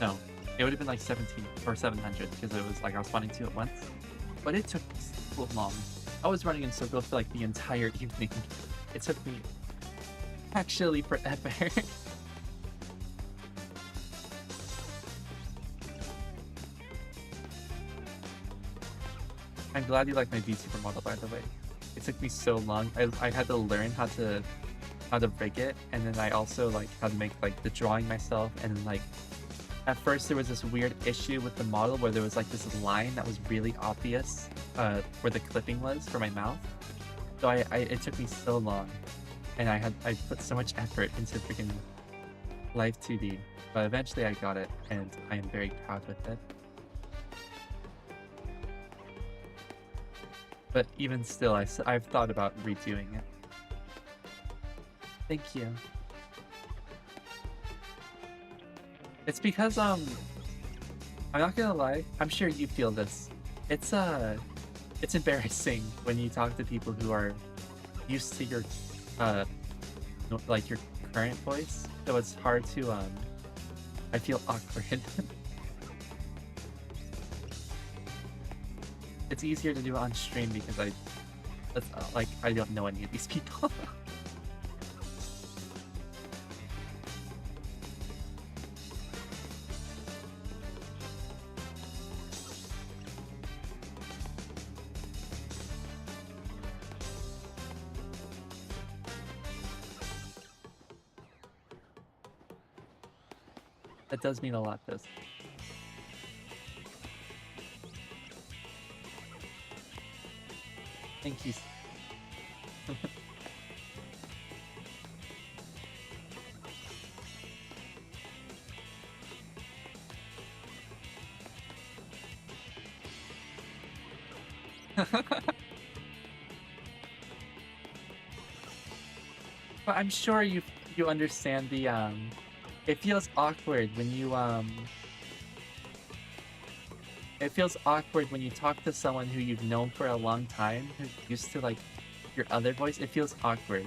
No, it would have been like 17 or 700 because it was like I was spawning 2 at once. But it took so long. I was running in circles for like the entire evening. It took me actually forever. I'm glad you like my VTuber model, by the way. It took me so long. I had to learn how to rig it, and then I also like how to make like the drawing myself, and then like at first there was this weird issue with the model where there was like this line that was really obvious where the clipping was for my mouth. So it took me so long, and I put so much effort into freaking Live 2D, but eventually I got it, and I am very proud with it. But even still, I've thought about redoing it. Thank you. It's because I'm not gonna lie, I'm sure you feel this. It's embarrassing when you talk to people who are used to your like your current voice. So it's hard to I feel awkward. It's easier to do it on stream because I don't know any of these people. That does mean a lot, though. Thank you. But I'm sure you understand the it feels awkward when you it feels awkward when you talk to someone who you've known for a long time, who's used to like your other voice. It feels awkward.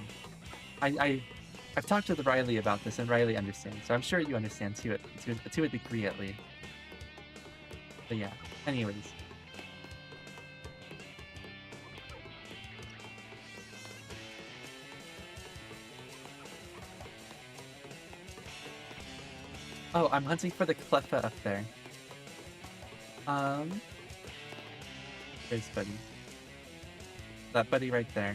I've talked with Riley about this, and Riley understands, so I'm sure you understand to a degree at least. But yeah, anyways. Oh, I'm hunting for the Cleffa up there. There's Buddy. That Buddy right there.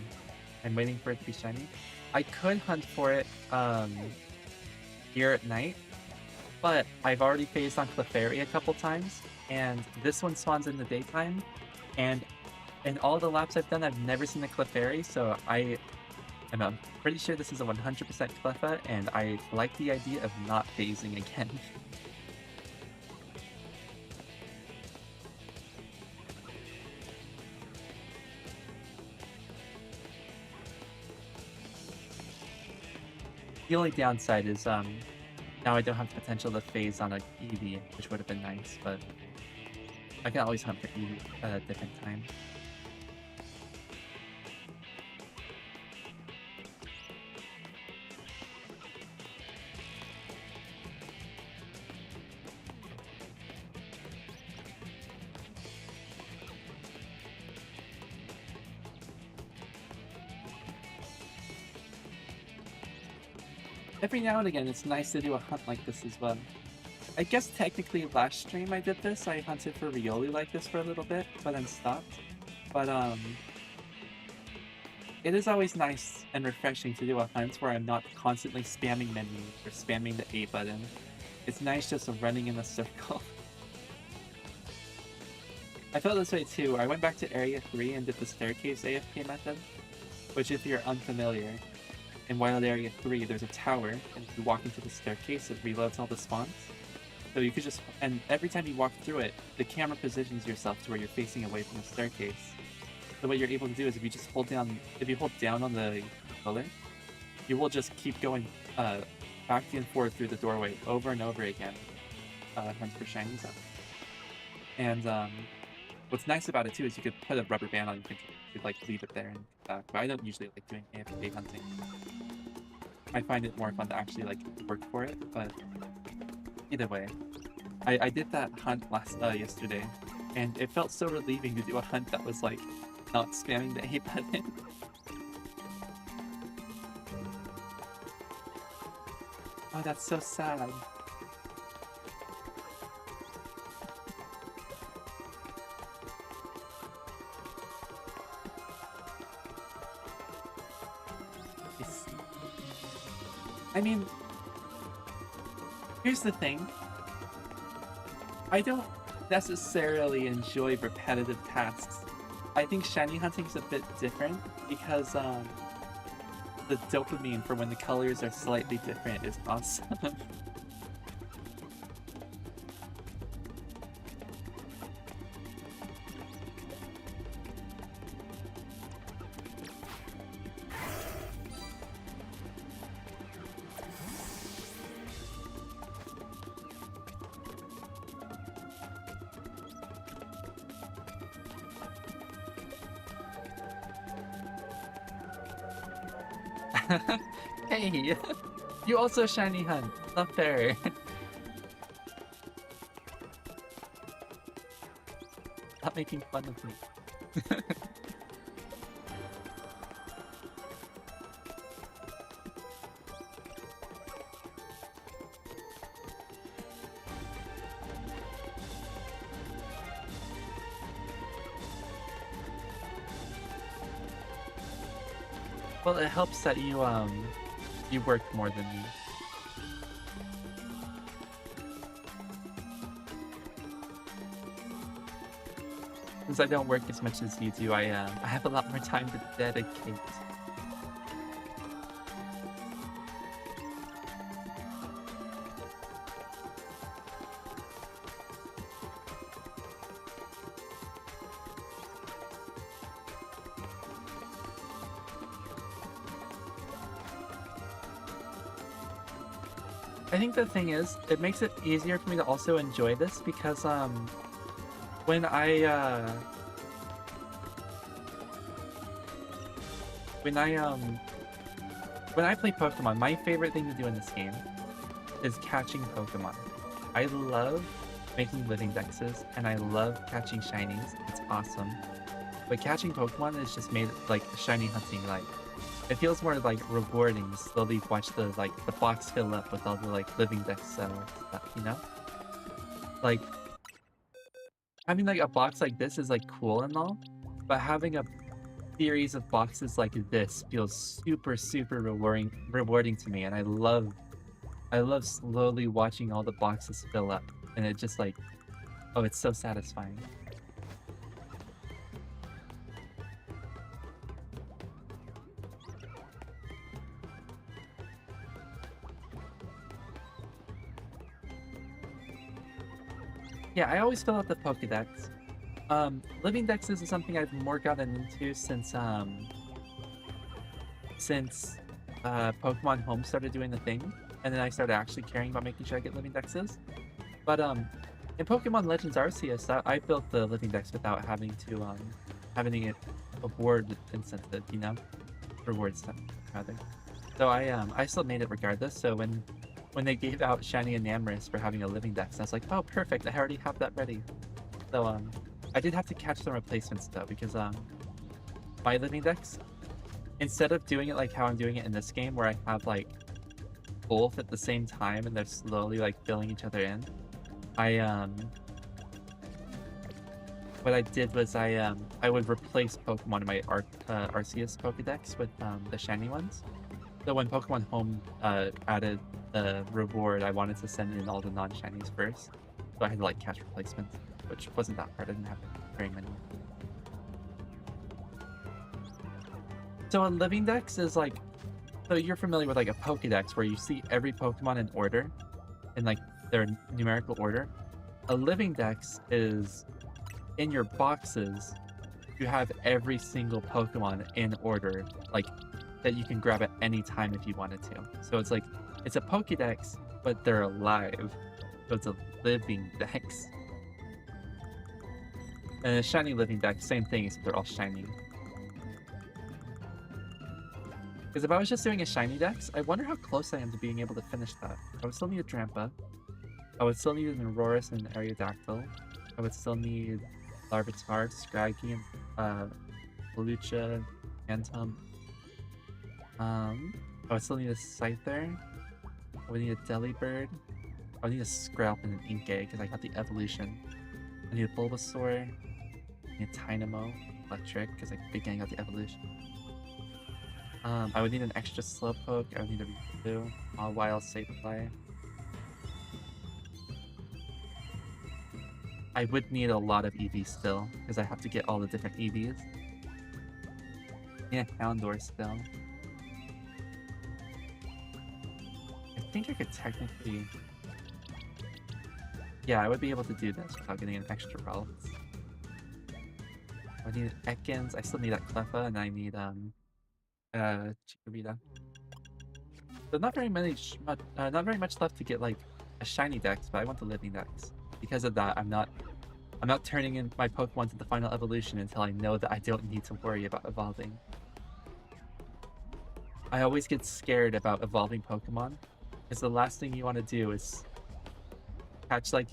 I'm waiting for it to be shiny. I could hunt for it here at night, but I've already phased on Clefairy a couple times, and this one spawns in the daytime, and in all the laps I've done, I've never seen a Clefairy, so I'm pretty sure this is a 100% Cleffa, and I like the idea of not phasing again. The only downside is now I don't have the potential to phase on a Eevee, which would have been nice, but I can always hunt for Eevee at a different time. Every now and again, it's nice to do a hunt like this as well. I guess technically last stream I did this. I hunted for Rioli like this for a little bit, but then stopped. But it is always nice and refreshing to do a hunt where I'm not constantly spamming menus or spamming the A button. It's nice just running in a circle. I felt this way too. I went back to Area 3 and did the staircase AFK method. which if you're unfamiliar, in Wild Area 3 there's a tower, and if you walk into the staircase it reloads all the spawns. So you could just, and every time you walk through it, the camera positions yourself to where you're facing away from the staircase. So what you're able to do is if you just hold down, if you hold down on the controller, you will just keep going back and forth through the doorway over and over again. Hunt for shinies up. And what's nice about it too is you could put a rubber band on your controller. You could like leave it there and back. But I don't usually like doing AFK hunting. I find it more fun to actually like work for it, but either way. I did that hunt yesterday, and it felt so relieving to do a hunt that was like not spamming the A button. Oh, that's so sad. I mean, here's the thing. I don't necessarily enjoy repetitive tasks. I think shiny hunting is a bit different because the dopamine for when the colors are slightly different is awesome. Hey, you also shiny hunt. Not fair. Stop making fun of me. Well, it helps that you work more than me. Since I don't work as much as you do, I have a lot more time to dedicate. I think the thing is, it makes it easier for me to also enjoy this because when I play Pokemon, my favorite thing to do in this game is catching Pokemon. I love making living dexes and I love catching shinies. It's awesome. But catching Pokemon is just made like shiny hunting like. It feels more like rewarding to slowly watch the box fill up with all the like living dex stuff, you know? Like having like a box like this is like cool and all, but having a series of boxes like this feels super rewarding to me, and I love slowly watching all the boxes fill up, and it just like, oh, it's so satisfying. Yeah, I always fill out the Pokédex. Living dexes is something I've more gotten into since Pokemon Home started doing the thing, and then I started actually caring about making sure I get living dexes. But in Pokemon Legends Arceus, I built the living dex without having to having it award incentive, you know, reward stuff rather. So I still made it regardless. So when they gave out Shiny and Namorous for having a living dex, I was like, oh, perfect, I already have that ready. So I did have to catch some replacements though, because my living dex, instead of doing it like how I'm doing it in this game, where I have like both at the same time and they're slowly like filling each other in, what I did was I would replace Pokemon in my Arceus Pokedex with the shiny ones. So when Pokemon Home added the reward, I wanted to send in all the non-shinies first, so I had to like catch replacements, which wasn't that hard. I didn't have very many. So a living dex is like, so you're familiar with like a Pokédex where you see every Pokemon in order, in like their numerical order. A living dex is in your boxes. You have every single Pokemon in order, like that you can grab at any time if you wanted to. So it's like, it's a Pokédex, but they're alive. So it's a living dex. And a shiny living dex, same thing, except they're all shiny. Because if I was just doing a shiny dex, I wonder how close I am to being able to finish that. I would still need a Drampa. I would still need an Aurorus and an Aerodactyl. I would still need Larvitar, Scraggy, Lucha, Phantom. I would still need a Scyther. I would need a Delibird. I would need a Scrap and an Inkay because I got the evolution. I need a Bulbasaur. I need a Tynamo, Electric because I think I got the evolution. I would need an extra Slowpoke. I would need a Riolu, Mawile, Sableye. I would need a lot of Eevees still, because I have to get all the different Eevees. Yeah, Houndour still. I think I could technically... Yeah, I would be able to do this without getting an extra Ralts. I would need an Ekans. I still need that Cleffa, and I need Chikorita. So not very much left to get like a shiny dex, but I want the living dex. Because of that, I'm not turning in my Pokemon to the final evolution until I know that I don't need to worry about evolving. I always get scared about evolving Pokemon, because the last thing you want to do is catch like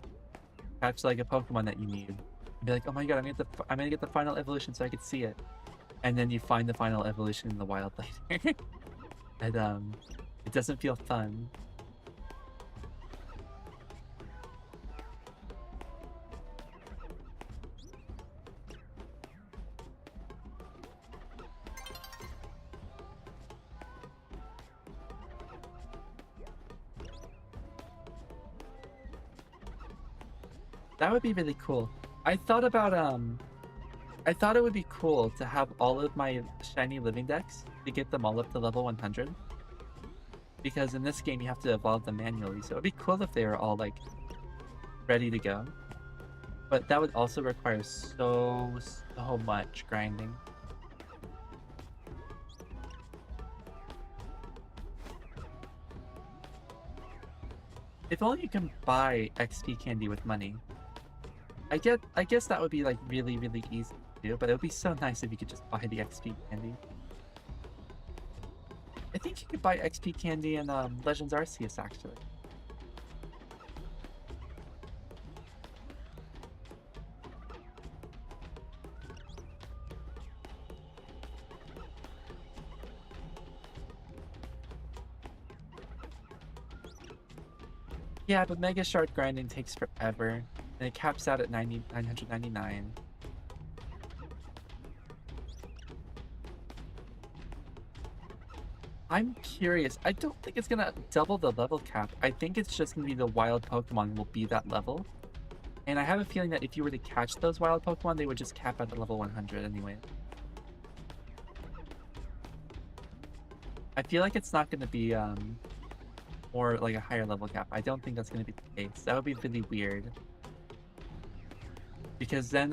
a Pokemon that you need, and be like, oh my god, I'm gonna get the final evolution so I could see it, and then you find the final evolution in the wild later, and it doesn't feel fun. That would be really cool. I thought it would be cool to have all of my shiny living decks to get them all up to level 100. Because in this game you have to evolve them manually, so it would be cool if they were all like ready to go. But that would also require so much grinding. If only you can buy XP candy with money. I guess that would be like really easy to do, but it would be so nice if you could just buy the XP candy. I think you could buy XP candy in Legends Arceus actually. Yeah, but Mega Shard grinding takes forever, and it caps out at 999. I'm curious. I don't think it's gonna double the level cap. I think it's just gonna be the wild Pokemon will be that level. And I have a feeling that if you were to catch those wild Pokemon, they would just cap at the level 100 anyway. I feel like it's not gonna be or like a higher level cap. I don't think that's gonna be the case. That would be really weird. Because then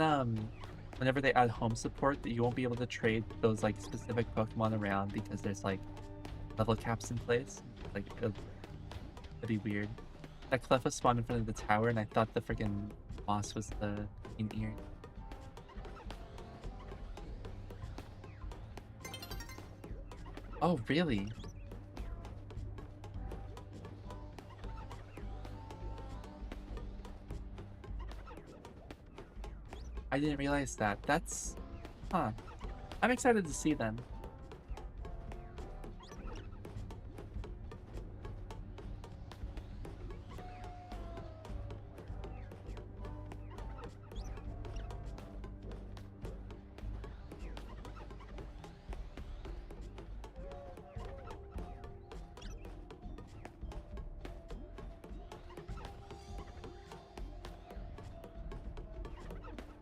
whenever they add home support, that you won't be able to trade those like specific Pokemon around because there's like level caps in place. Like it'd be weird. That Cleffa spawned in front of the tower and I thought the freaking boss was the in-ear. Oh really? I didn't realize that. That's... Huh. I'm excited to see them.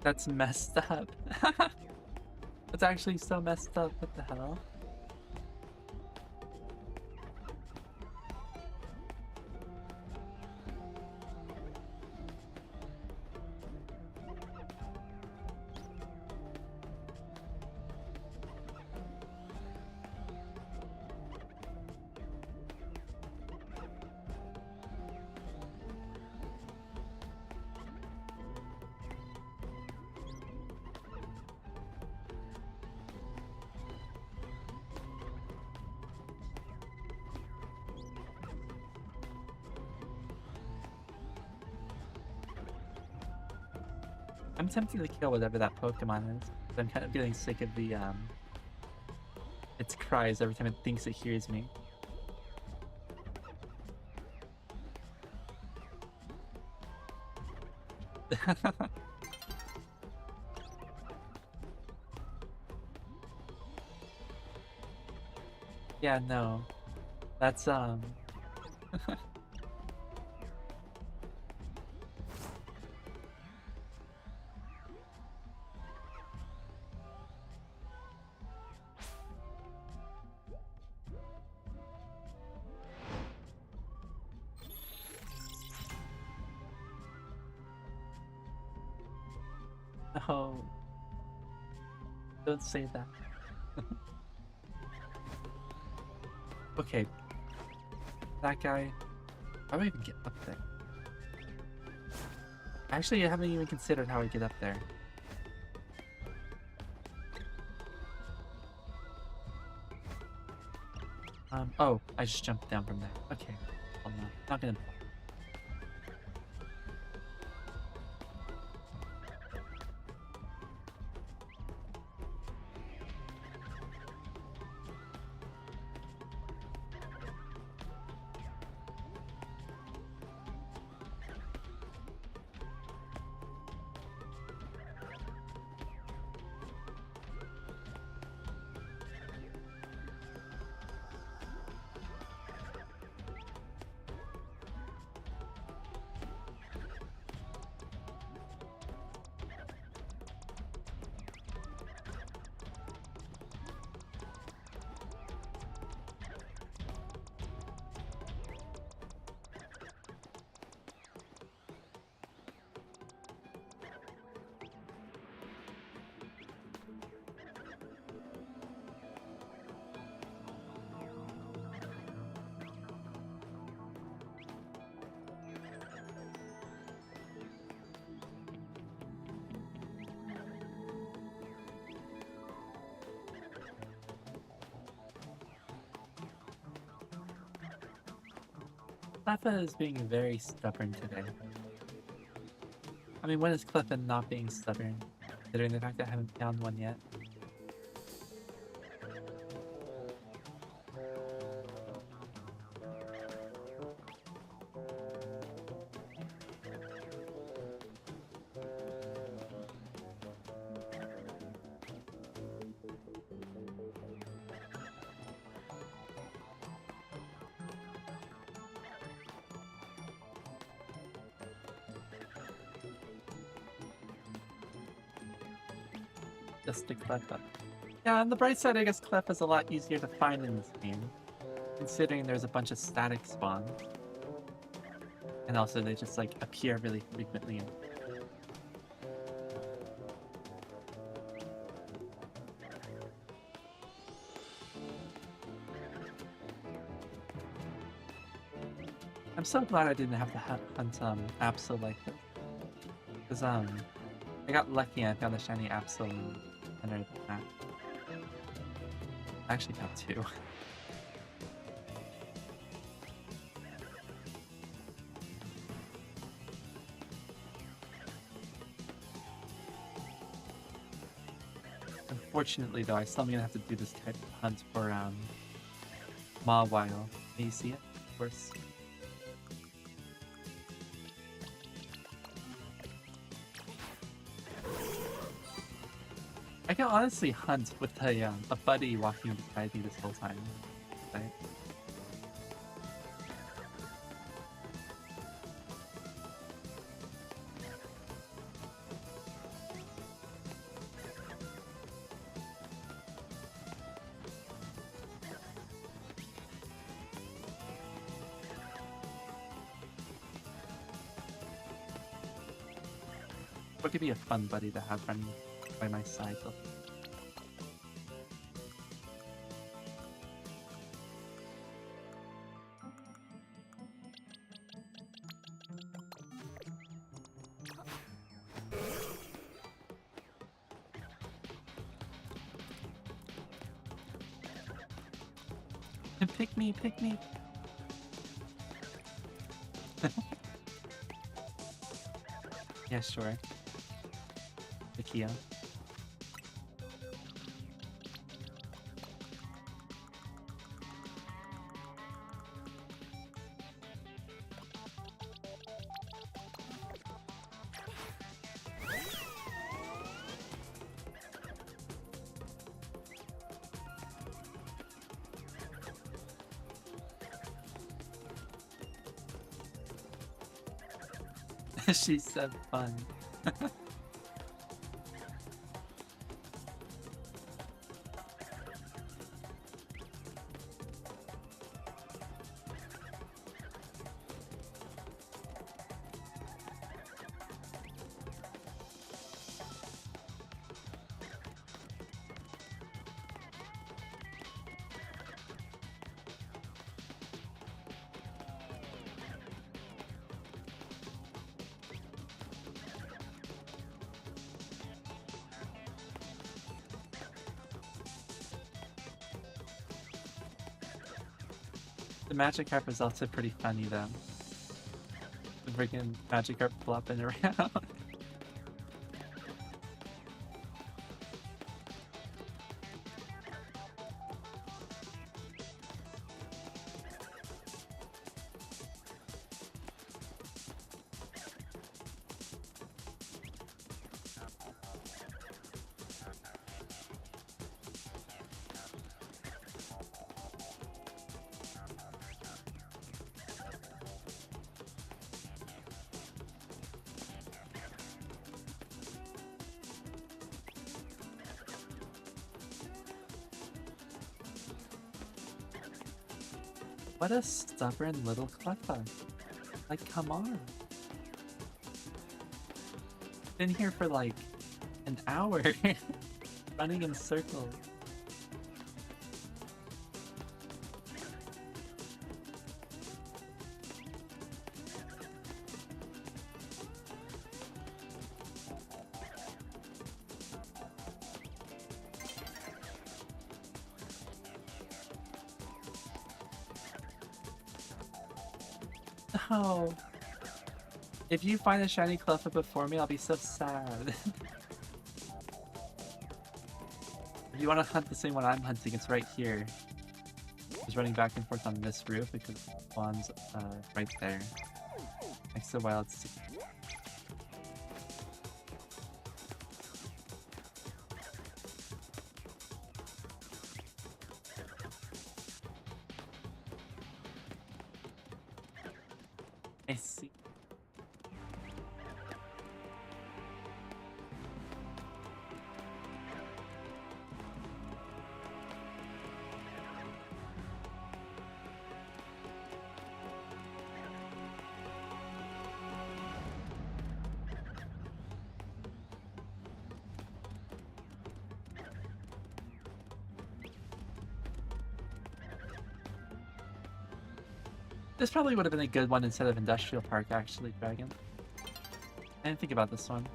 That's messed up. That's actually so messed up. What the hell? I'm tempted to kill whatever that Pokemon is. I'm kind of getting sick of the its cries every time it thinks it hears me. Yeah, no. That's oh, don't say that. Okay, that guy. How do I even get up there? Actually, I haven't even considered how I get up there. Oh, I just jumped down from there. Okay, well, no, not gonna. Cleffa is being very stubborn today. I mean, when is Cleffa not being stubborn? Considering the fact that I haven't found one yet. Just to Cleffa. Yeah, on the bright side, I guess Cleffa's a lot easier to find in this game, considering there's a bunch of static spawns. And also they just like appear really frequently. I'm so glad I didn't have to hunt Absol like this. Because I got lucky and I found a shiny Absol and other than that. I actually got two. Unfortunately though, I still am gonna have to do this type of hunt for Mawile. Can you see it? Of course. I can honestly hunt with a buddy walking beside me this whole time, right? What could be a fun buddy to have running by my side though? Pick me, pick me. Yeah, sure. the Kia. She said fun. The Magikarp is also pretty funny though. The freaking Magikarp flopping around. What a stubborn little Cleffa. Like, come on. Been here for like an hour, running in circles. No. If you find a shiny Cleffa before me, I'll be so sad. If you want to hunt the same one I'm hunting, it's right here. He's running back and forth on this roof because one's right there. Next to Wild Sea. I see. This probably would have been a good one instead of Industrial Park, actually, Dragon. I didn't think about this one.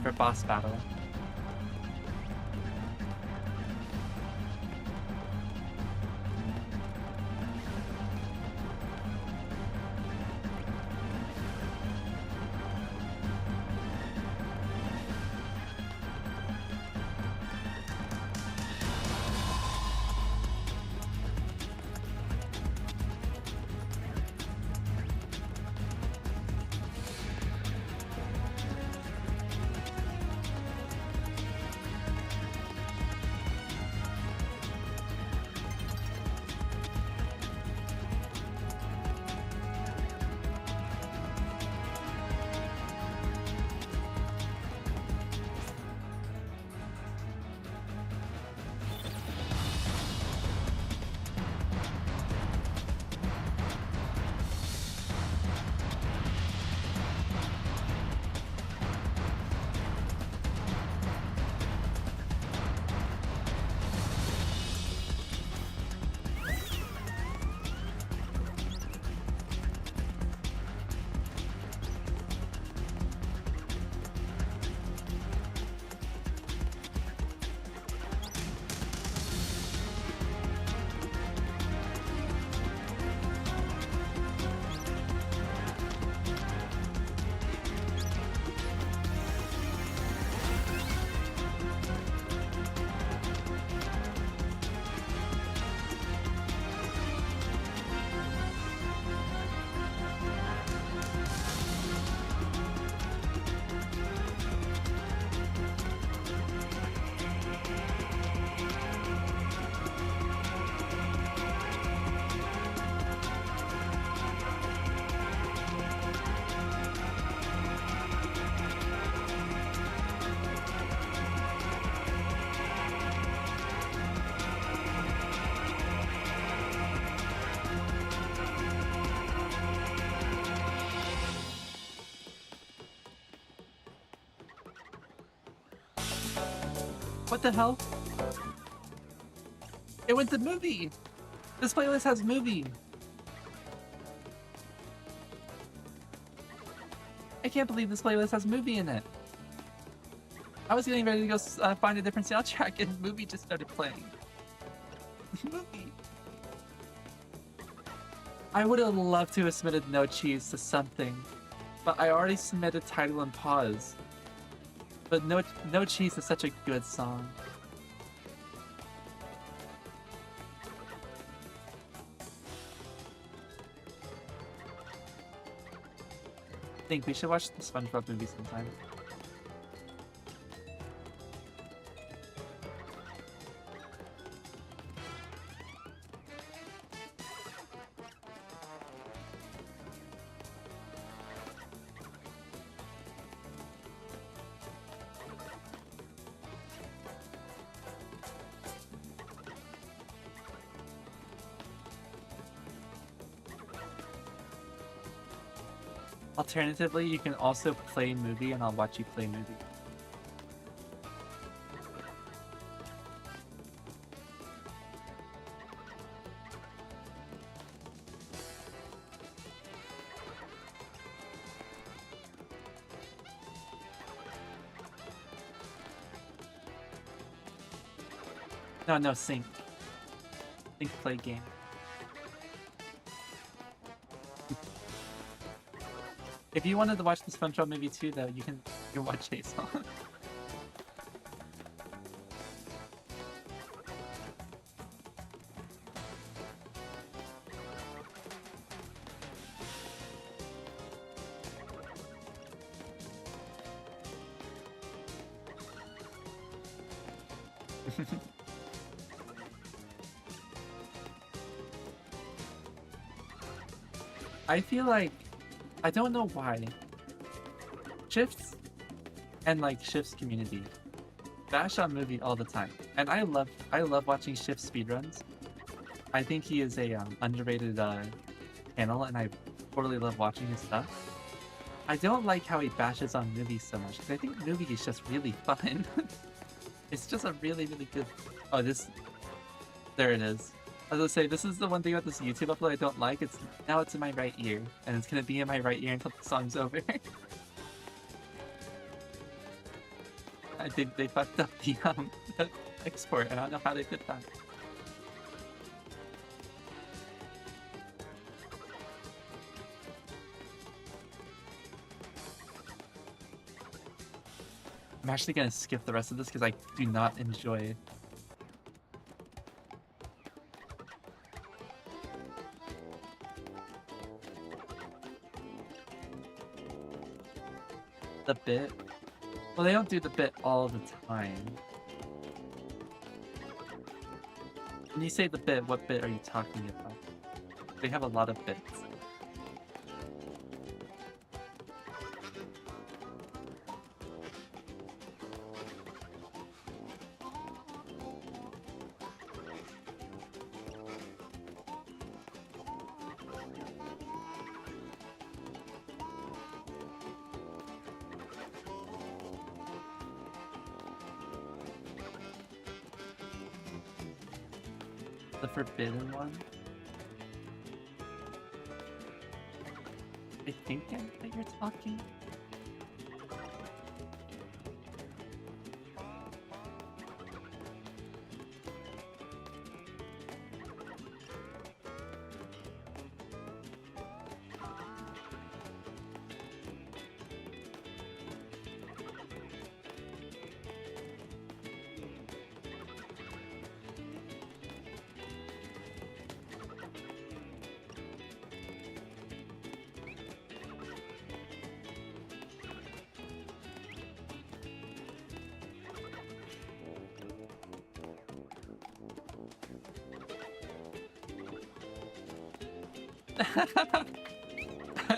For boss battle. What the hell? It went to movie! This playlist has movie! I can't believe this playlist has movie in it. I was getting ready to go find a different soundtrack and movie just started playing. Movie. I would have loved to have submitted No Cheese to something, but I already submitted Title and Pause. But No Cheese is such a good song. I think we should watch the SpongeBob movie sometime. Alternatively, you can also play movie and I'll watch you play movie. No, sync. Sync play game. If you wanted to watch the SpongeBob movie too, though, you can watch Hazel. I feel like I don't know why. Shifts and like Shift's community bash on movie all the time, and I love watching Shift speedruns. I think he is a underrated channel, and I totally love watching his stuff. I don't like how he bashes on movies so much because I think movie is just really fun. It's just a really good. Oh, there it is. I was gonna say, this is the one thing about this YouTube upload I don't like. Now it's in my right ear, and it's gonna be in my right ear until the song's over. I think they fucked up the export. I don't know how they did that. I'm actually gonna skip the rest of this because I do not enjoy the bit. Well, they don't do the bit all the time. When you say the bit, what bit are you talking about? They have a lot of bits. The forbidden one? I think that you're talking.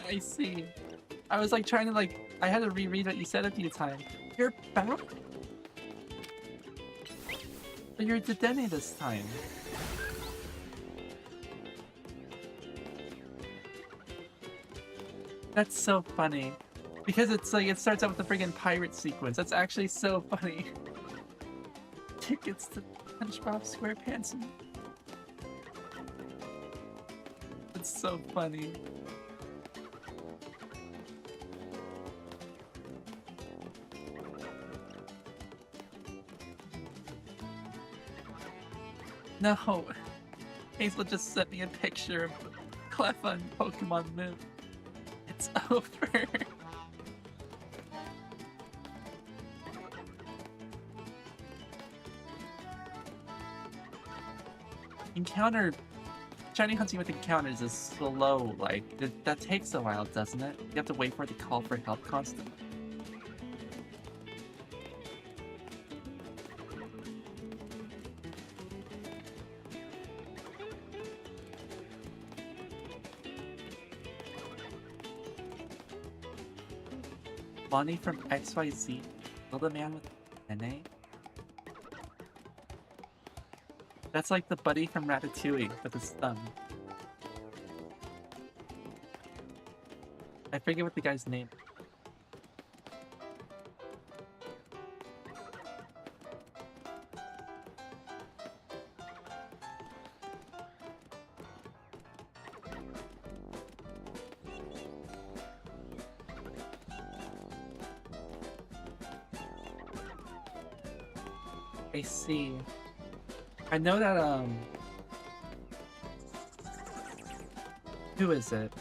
I see. I was like trying to I had to reread what you said a few times. You're back? But you're Dedenne this time. That's so funny. Because it's like, it starts out with the friggin' pirate sequence. That's actually so funny. tickets to SpongeBob SquarePants. It's so funny. No, Hazel just sent me a picture of Cleffa and Pokemon Moon. It's over. Encounter shiny hunting with encounters is slow, like that takes a while, doesn't it? You have to wait for it to call for help constantly. Bonnie from XYZ, the man with NA? That's like the buddy from Ratatouille with his thumb. I forget what the guy's name. I see. I know that, who is it?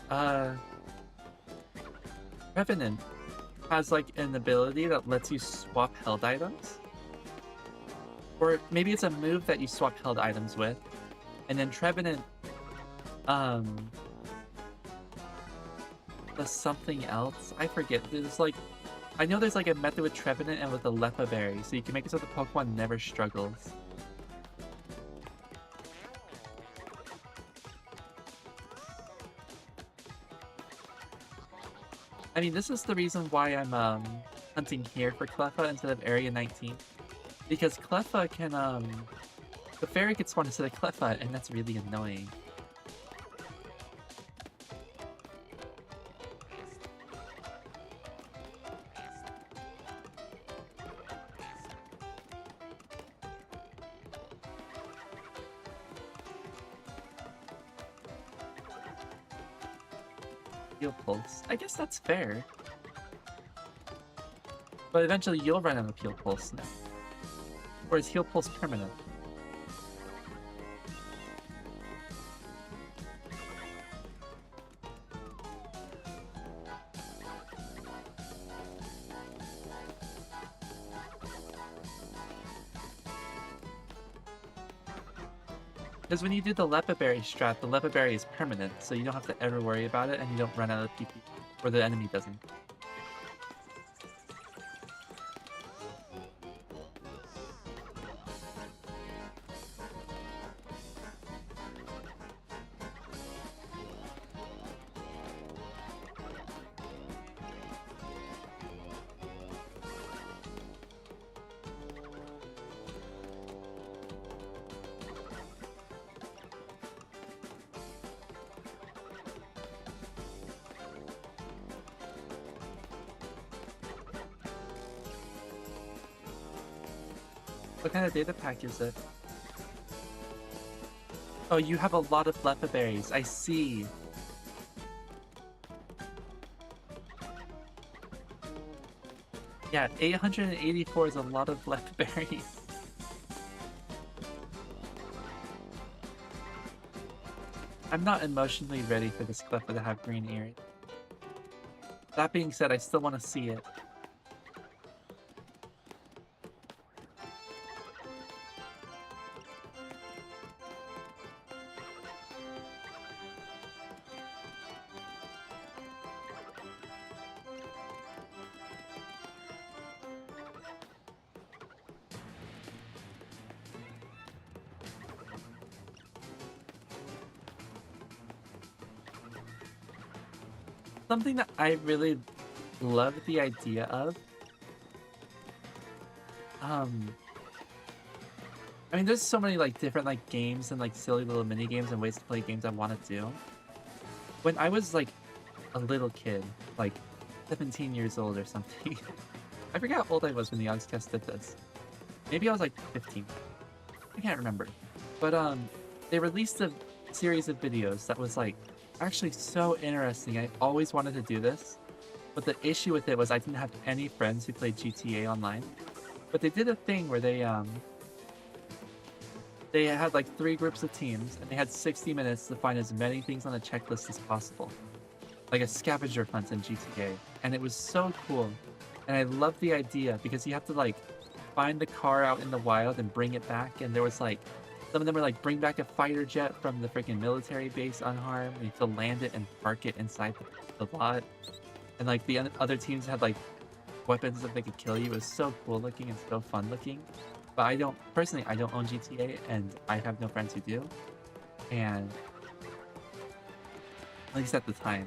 Revenant has, like, an ability that lets you swap held items. Or maybe it's a move that you swap held items with. And then Trevenant, does something else? I forget. There's, like, I know there's, like, a method with Trevenant and with the Leppa Berry, so you can make it so the Pokemon never struggles. I mean, this is the reason why I'm hunting here for Cleffa instead of Area 19. Because Cleffa can, the fairy gets spawned instead of Cleffa, and that's really annoying. Heal Pulse. I guess that's fair. But eventually you'll run out of Heal Pulse now. Or is Heal Pulse permanent? Because when you do the Leppa Berry strat, the Leppa Berry is permanent, so you don't have to ever worry about it and you don't run out of PP. Or the enemy doesn't. What kind of data pack is it? Oh, you have a lot of Leppa Berries. I see. Yeah, 884 is a lot of Leppa Berries. I'm not emotionally ready for this Cleffa to have green ears. That being said, I still want to see it. Something that I really love the idea of. I mean, there's so many like different like games and like silly little mini games and ways to play games I want to do. When I was like a little kid, like 17 years old or something, I forgot how old I was when the Yogscast did this. maybe I was like 15. I can't remember. But they released a series of videos that was like actually so interesting. I always wanted to do this, but the issue with it was I didn't have any friends who played GTA online. But they did a thing where they had like 3 groups of teams, and they had 60 minutes to find as many things on the checklist as possible, like a scavenger hunt in GTA. And it was so cool, and I loved the idea because you have to like find the car out in the wild and bring it back. And there was like some of them were like bring back a fighter jet from the freaking military base unharmed, and you have to land it and park it inside the lot. And like the other teams had like weapons that they could kill you. It was so cool looking and so fun looking. But I don't own GTA, and I have no friends who do. And at least at the time,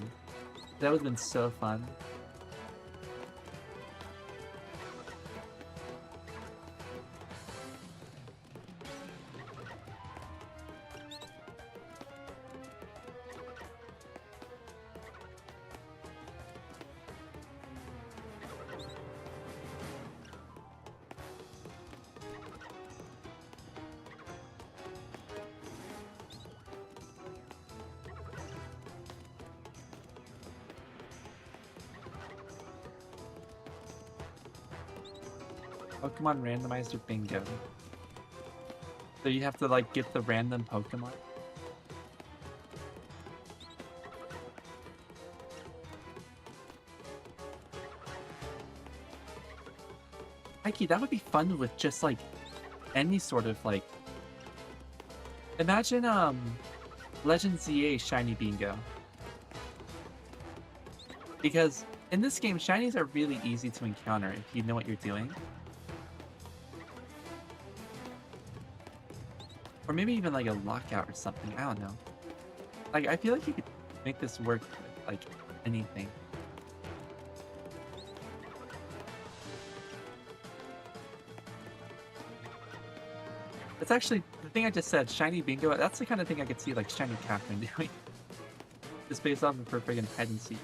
that would have been so fun. Pokemon Randomizer Bingo. So you have to like get the random Pokemon. Mikey, that would be fun with just like any sort of like. Imagine Legend ZA Shiny Bingo. Because in this game, shinies are really easy to encounter if you know what you're doing. Or maybe even like a lockout or something, I don't know. Like, I feel like you could make this work with like anything. It's actually, the thing I just said, Shiny Bingo, that's the kind of thing I could see like Shiny Catherine doing. Just based off of her friggin' hide and seek.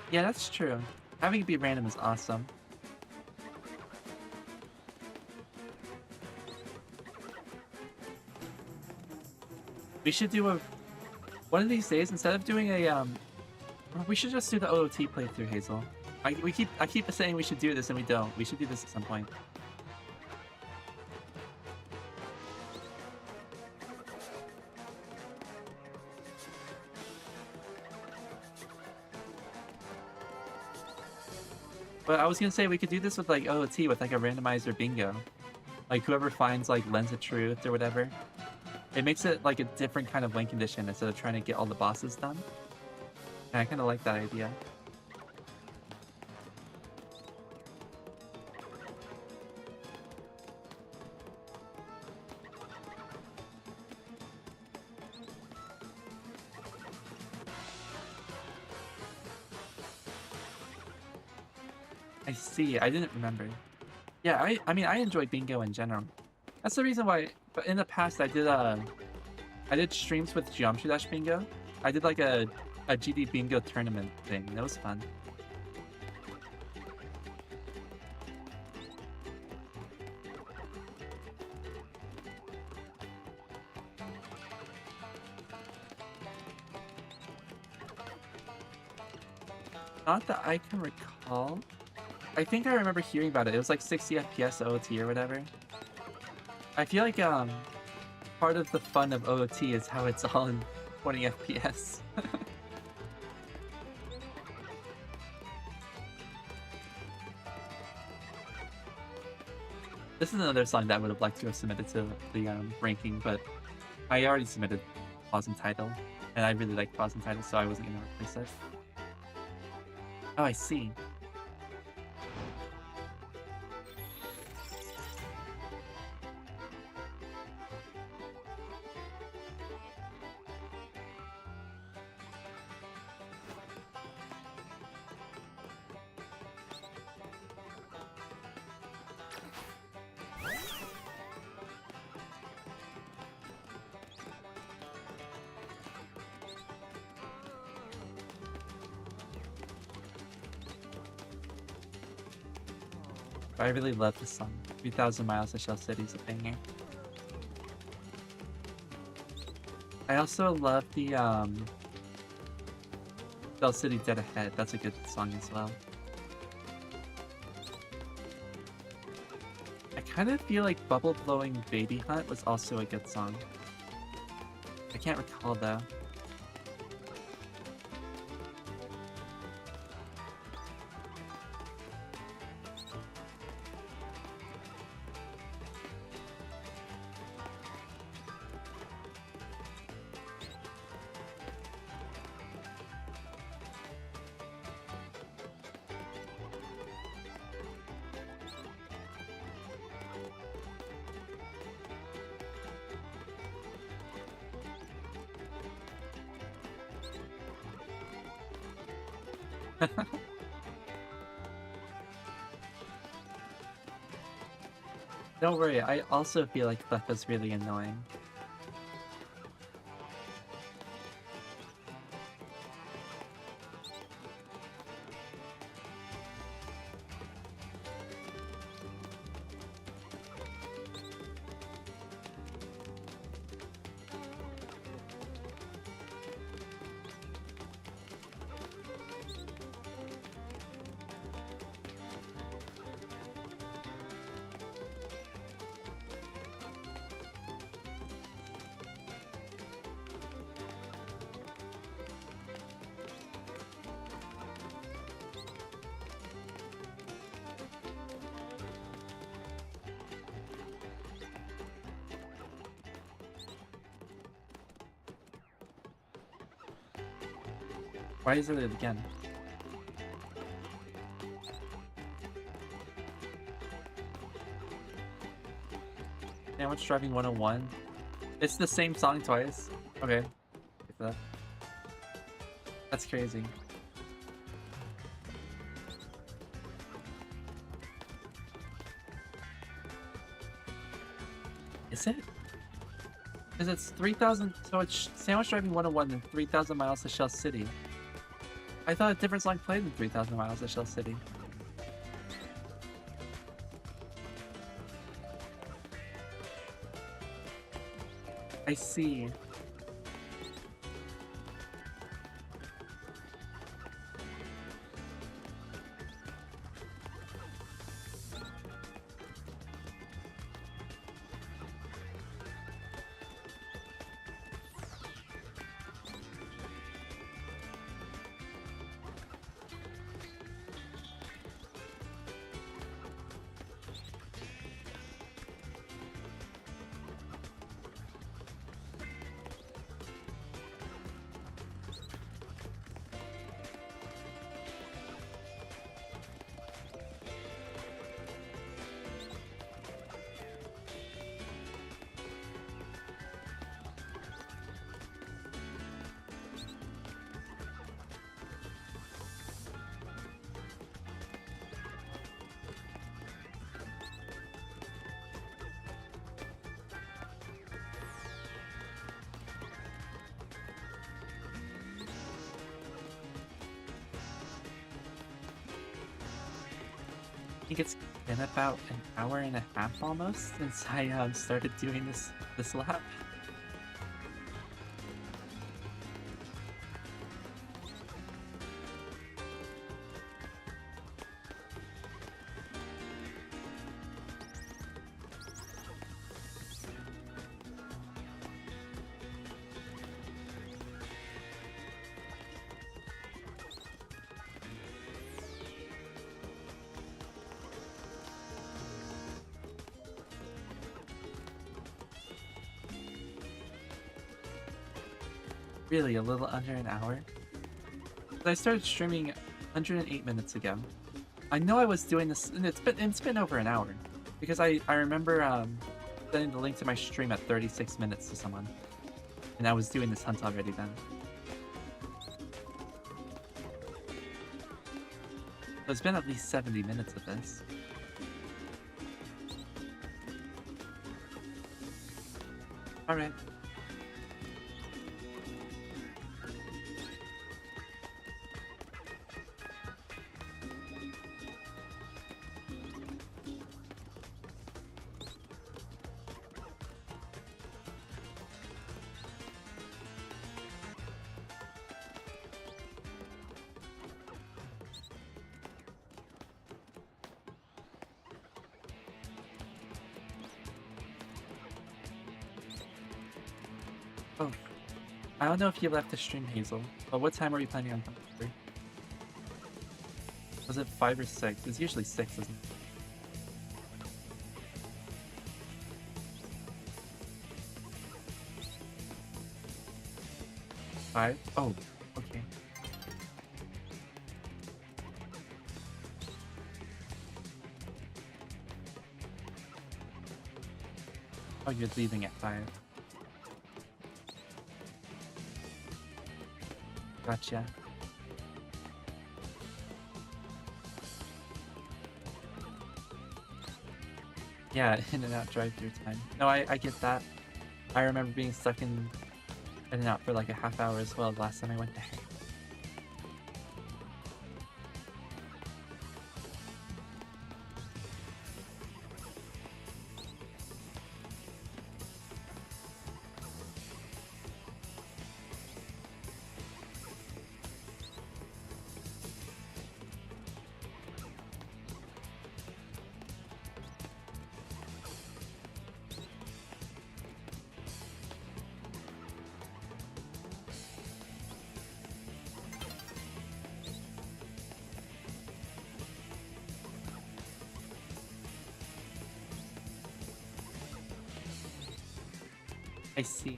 Yeah, that's true. Having it be random is awesome. We should do one of these days, instead of doing a we should just do the OOT playthrough, Hazel. I keep saying we should do this and we don't. We should do this at some point. But I was gonna say we could do this with like OOT with like a randomizer bingo. Like whoever finds like Lens of Truth or whatever. It makes it like a different kind of win condition instead of trying to get all the bosses done. And I kinda like that idea. I see. I didn't remember. Yeah, I mean I enjoy bingo in general. That's the reason why. But in the past, I did streams with Geometry Dash Bingo. I did like a GD Bingo tournament thing. That was fun. Not that I can recall. I think I remember hearing about it. It was like 60 FPS OOT or whatever. I feel like part of the fun of OOT is how it's all in 20 FPS. This is another song that I would have liked to have submitted to the ranking, but I already submitted Pause and Title, and I really like Pause and Title, so I wasn't going to replace it. Oh, I see. But I really love this song. 3,000 Miles to Shell City is a banger. I also love the Shell City Dead Ahead. That's a good song as well. I kind of feel like Bubble Blowing Baby Hunt was also a good song. I can't recall though. Don't worry, I also feel like Cleffa's really annoying. Why is it again? Sandwich Driving 101? It's the same song twice? Okay. That's crazy. Is it? Because it's 3,000, so it's Sandwich Driving 101 and 3,000 Miles to Shell City. I thought a different song played in 3,000 Miles to Shell City. I see. I think it's been about an hour and a half almost since I started doing this lap. Really, a little under an hour? I started streaming 108 minutes ago. I know I was doing this, and it's been over an hour, because I remember sending the link to my stream at 36 minutes to someone, and I was doing this hunt already then. So it's been at least 70 minutes of this. Alright. Oh, I don't know if you left the stream, Hazel, but what time are you planning on coming through? Was it 5 or 6? It's usually 6, isn't it? Five? Oh, okay. Oh, you're leaving at 5. Gotcha. Yeah, in and out drive-through time. No, I get that. I remember being stuck in and out for like a half hour as well last time I went there. I see.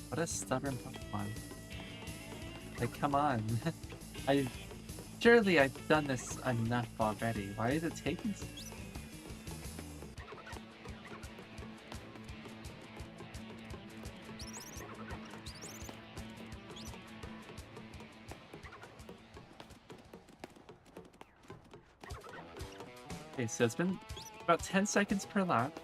What a stubborn Pokemon. Like, come on. Surely I've done this enough already. Why is it taking so long? Okay, so it's been about 10 seconds per lap.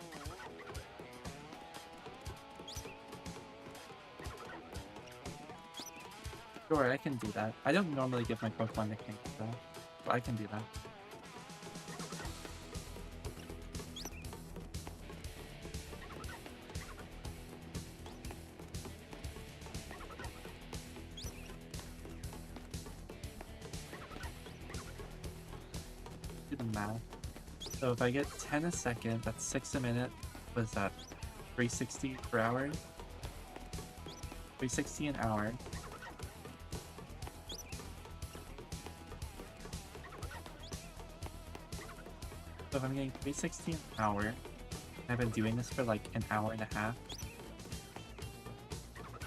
Sure, I can do that. I don't normally give my Pokemon nicknames though, but I can do that. Do the math. So if I get 10 a second, that's 6 a minute. What is that? 360 per hour? 360 an hour. So if I'm getting 360 an hour, I've been doing this for like an hour and a half.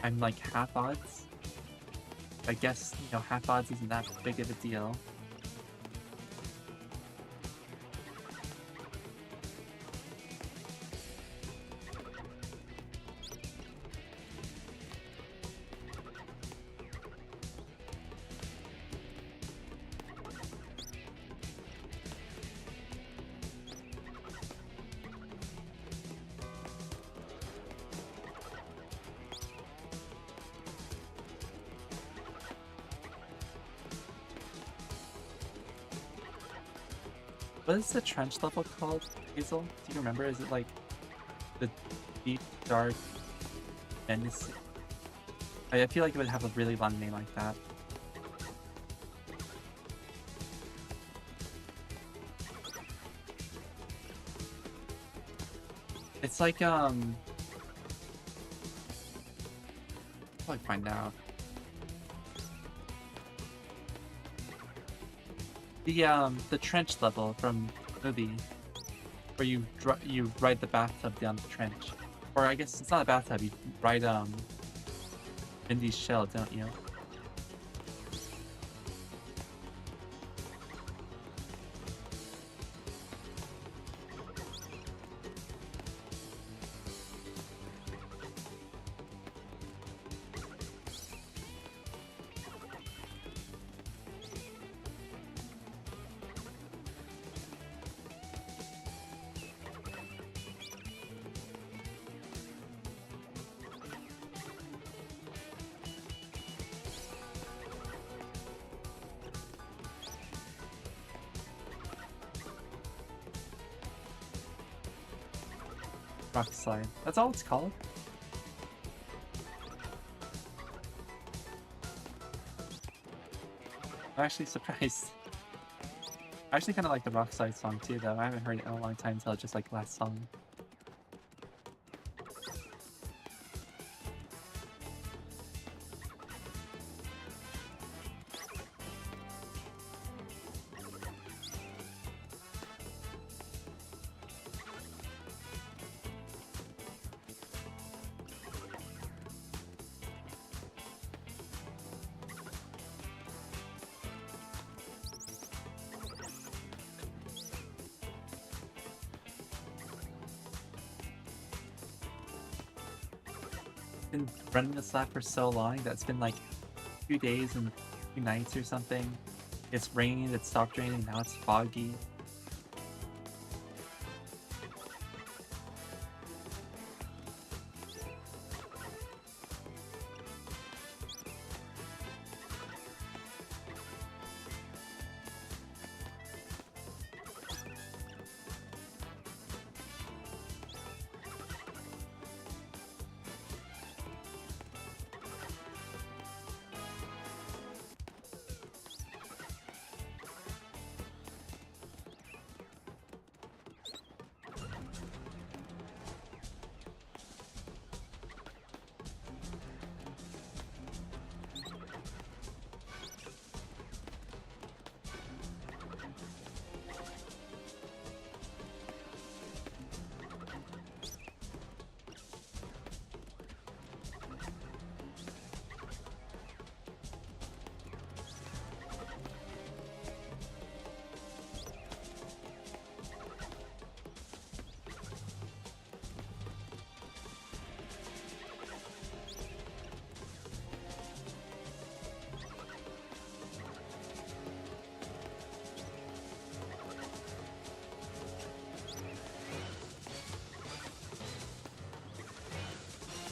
I'm like half odds. I guess, you know, half odds isn't that big of a deal. What is the trench level called, Hazel? Do you remember? Is it like the deep, dark, menacing? I feel like it would have a really long name like that. It's like, I'll probably find out. The trench level from movie, where you ride the bathtub down the trench, or I guess it's not a bathtub. You ride Mindy's shell, don't you? Rock slide. That's all it's called. I'm actually surprised. I actually kind of like the rock slide song too, though. I haven't heard it in a long time until just like last song. Been running this lap for so long that it's been like 2 days and 2 nights or something. It's rained, it stopped raining, now it's foggy.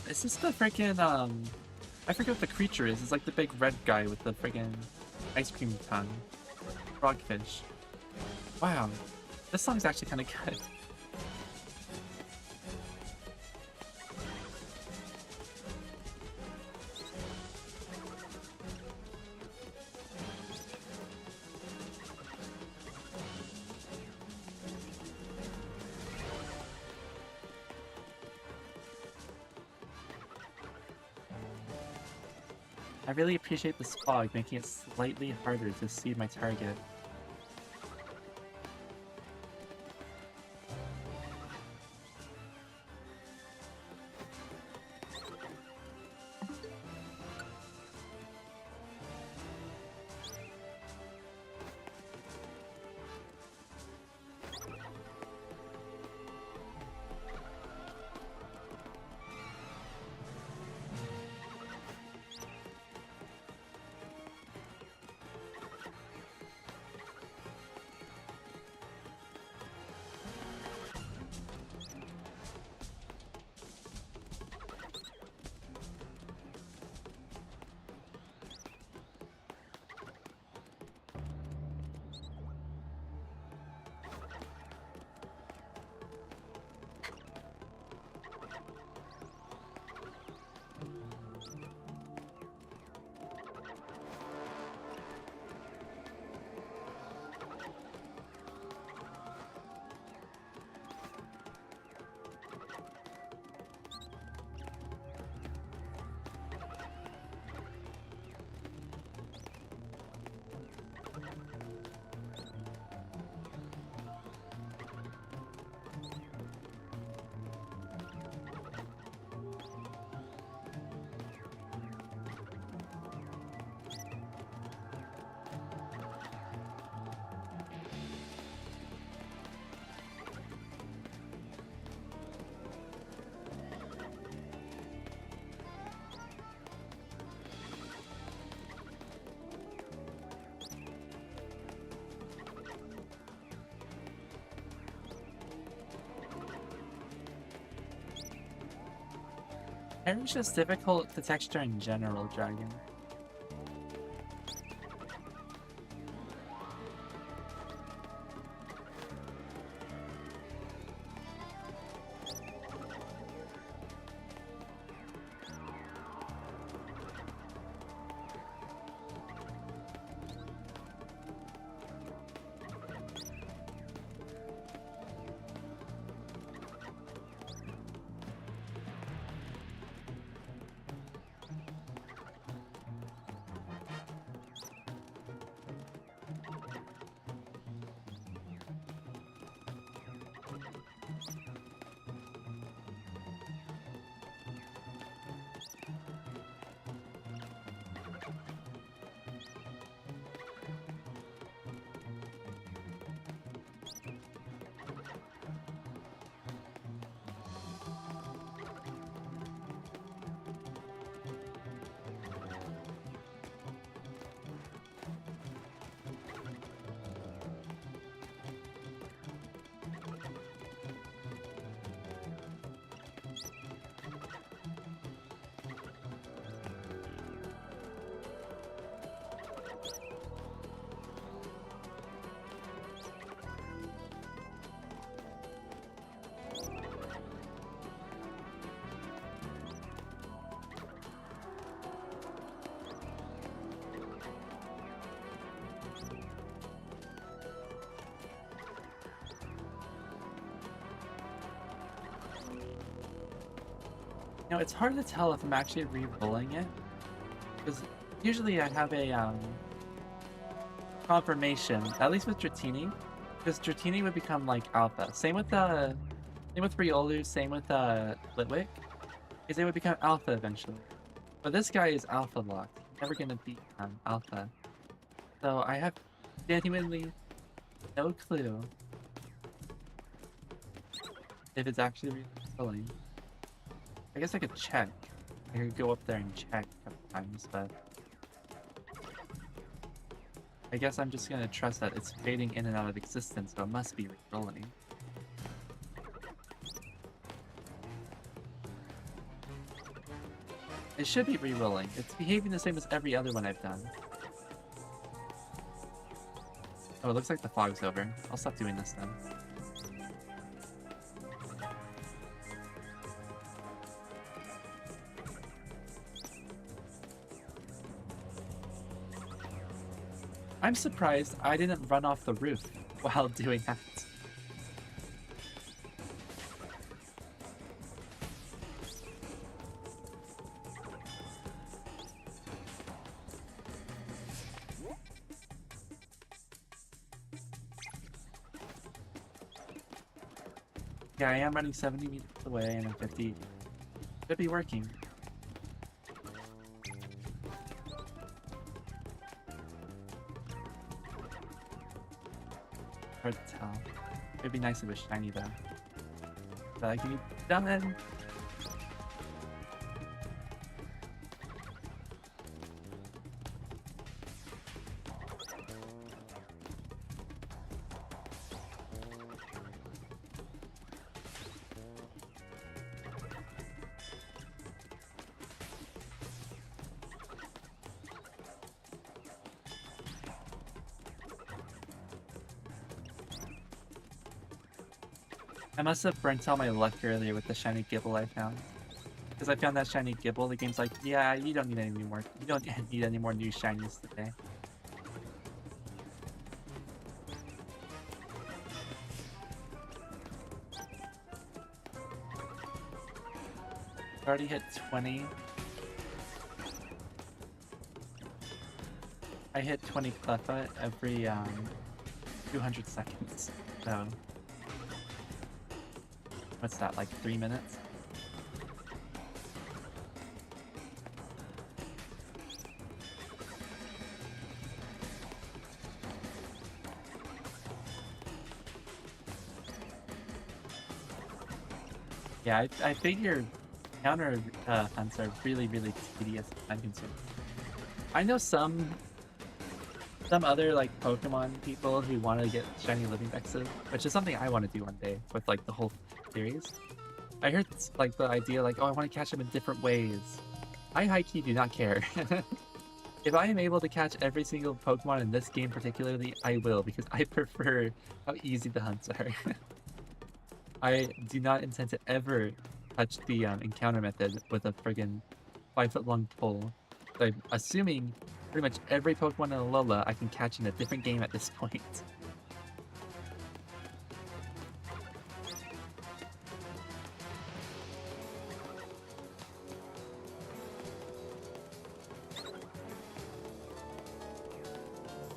Is this the freaking I forget what the creature is. It's like the big red guy with the friggin' ice cream tongue. Frogfish. Wow. This song's actually kinda good. I really appreciate this fog, making it slightly harder to see my target. And it's just difficult to texture in general, Dragon. You know, it's hard to tell if I'm actually re-rolling it, because usually I have a confirmation, at least with Dratini, because Dratini would become like alpha. Same with Riolu, same with Litwick, is they would become alpha eventually. But this guy is alpha locked. He's never gonna be alpha. So I have genuinely no clue if it's actually re-rolling. I guess I could check. I could go up there and check a couple times, but I guess I'm just gonna trust that it's fading in and out of existence, so it must be re-rolling. It should be re-rolling. It's behaving the same as every other one I've done. Oh, it looks like the fog's over. I'll stop doing this then. I'm surprised I didn't run off the roof while doing that. Yeah, I am running 70 meters away and I'm 50. Should be working. Hard to tell. It'd be nice if it was shiny though. But I can be done. I must have burnt all my luck earlier with the shiny Gible I found. Because I found that shiny Gible, the game's like, yeah, you don't need any more. You don't need any more new shinies today. I already hit 20. I hit 20 Cleffa every 200 seconds. So what's that, like 3 minutes? Yeah, I figure counter hunts are really, really tedious and time-consuming. I know some other like Pokemon people who want to get shiny living Dexes, which is something I want to do one day with like the whole series. I heard like the idea like, oh, I want to catch them in different ways. I high-key do not care. If I am able to catch every single Pokemon in this game particularly, I will, because I prefer how easy the hunts are. I do not intend to ever touch the encounter method with a friggin' 5-foot-long pole. So I'm assuming pretty much every Pokemon in Alola I can catch in a different game at this point.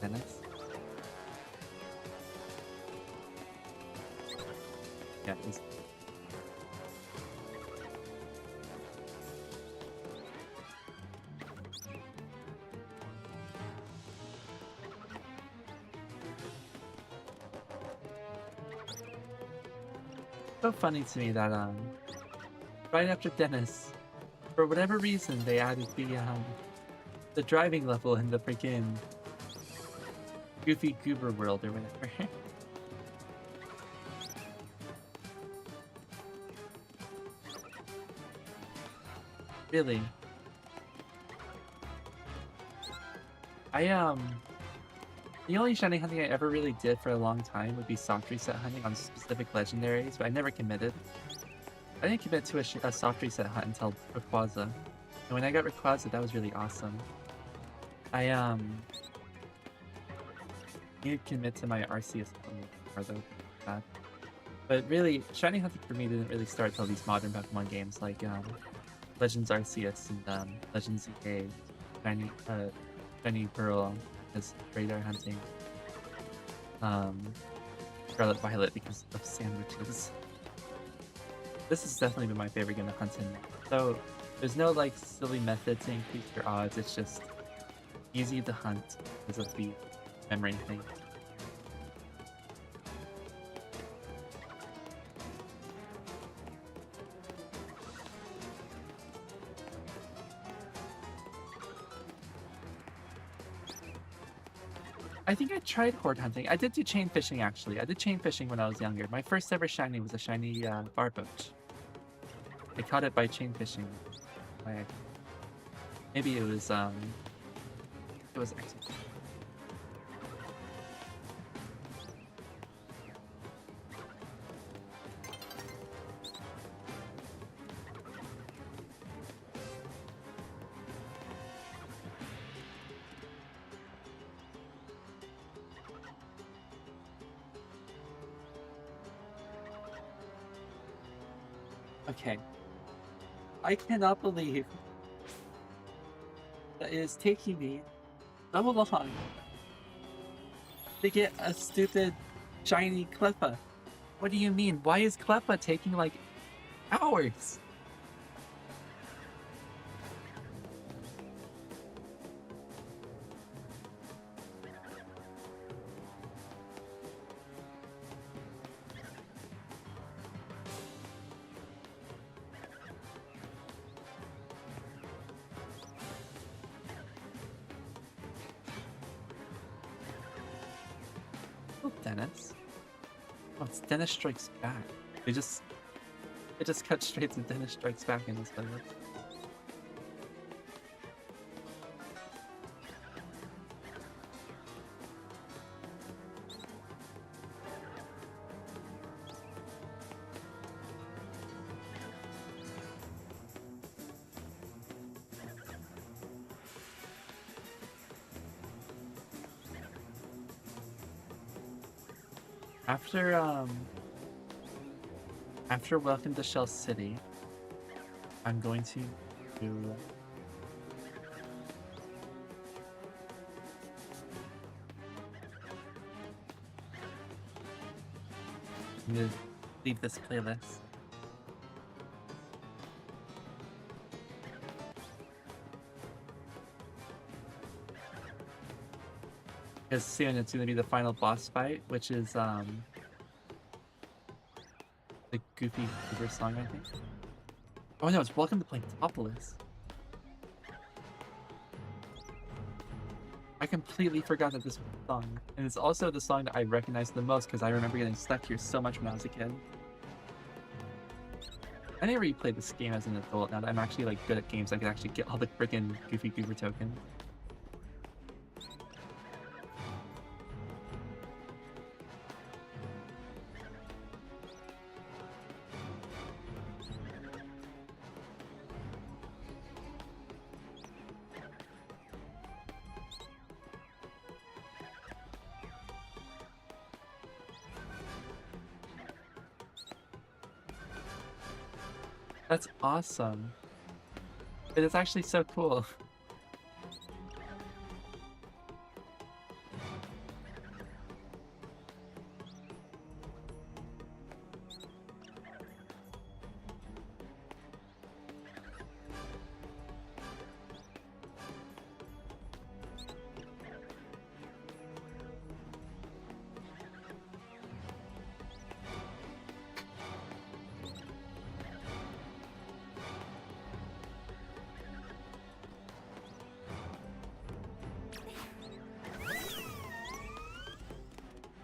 Dennis? Yeah, he's... So funny to me that right after Dennis, for whatever reason, they added the driving level in the freaking Goofy Goober world or whatever. Really? The only shiny hunting I ever really did for a long time would be soft reset hunting on specific legendaries, but I never committed. I didn't commit to a soft reset hunt until Rayquaza. And when I got Rayquaza, that was really awesome. I need to commit to my Arceus for though. But really, shiny hunting for me didn't really start until these modern Pokemon games like Legends Arceus and Legends EA, Shiny Pearl as radar hunting, Scarlet Violet because of sandwiches. This has definitely been my favorite game to hunt in. So there's no like silly method to increase your odds, it's just easy to hunt because of the memory thing. I think I tried horde hunting. I did do chain fishing actually. I did chain fishing when I was younger. My first ever shiny was a shiny Barboach. I caught it by chain fishing. Maybe it was actually. Okay. I cannot believe that it is taking me so long to get a stupid shiny Cleffa. What do you mean? Why is Cleffa taking like hours? Dennis? Oh, it's Dennis Strikes Back. They just cut straight to Dennis Strikes Back in this playlist. After Welcome to Shell City, I'm going to do... I'm gonna leave this playlist. Because soon it's gonna be the final boss fight, which is the Goofy Goober song, I think. Oh no, it's Welcome to Planetopolis. I completely forgot that this was the song. And it's also the song that I recognize the most because I remember getting stuck here so much when I was a kid. I didn't really play this game as an adult. Now that I'm actually like good at games, I can actually get all the freaking Goofy Goober tokens. That's awesome. It is actually so cool.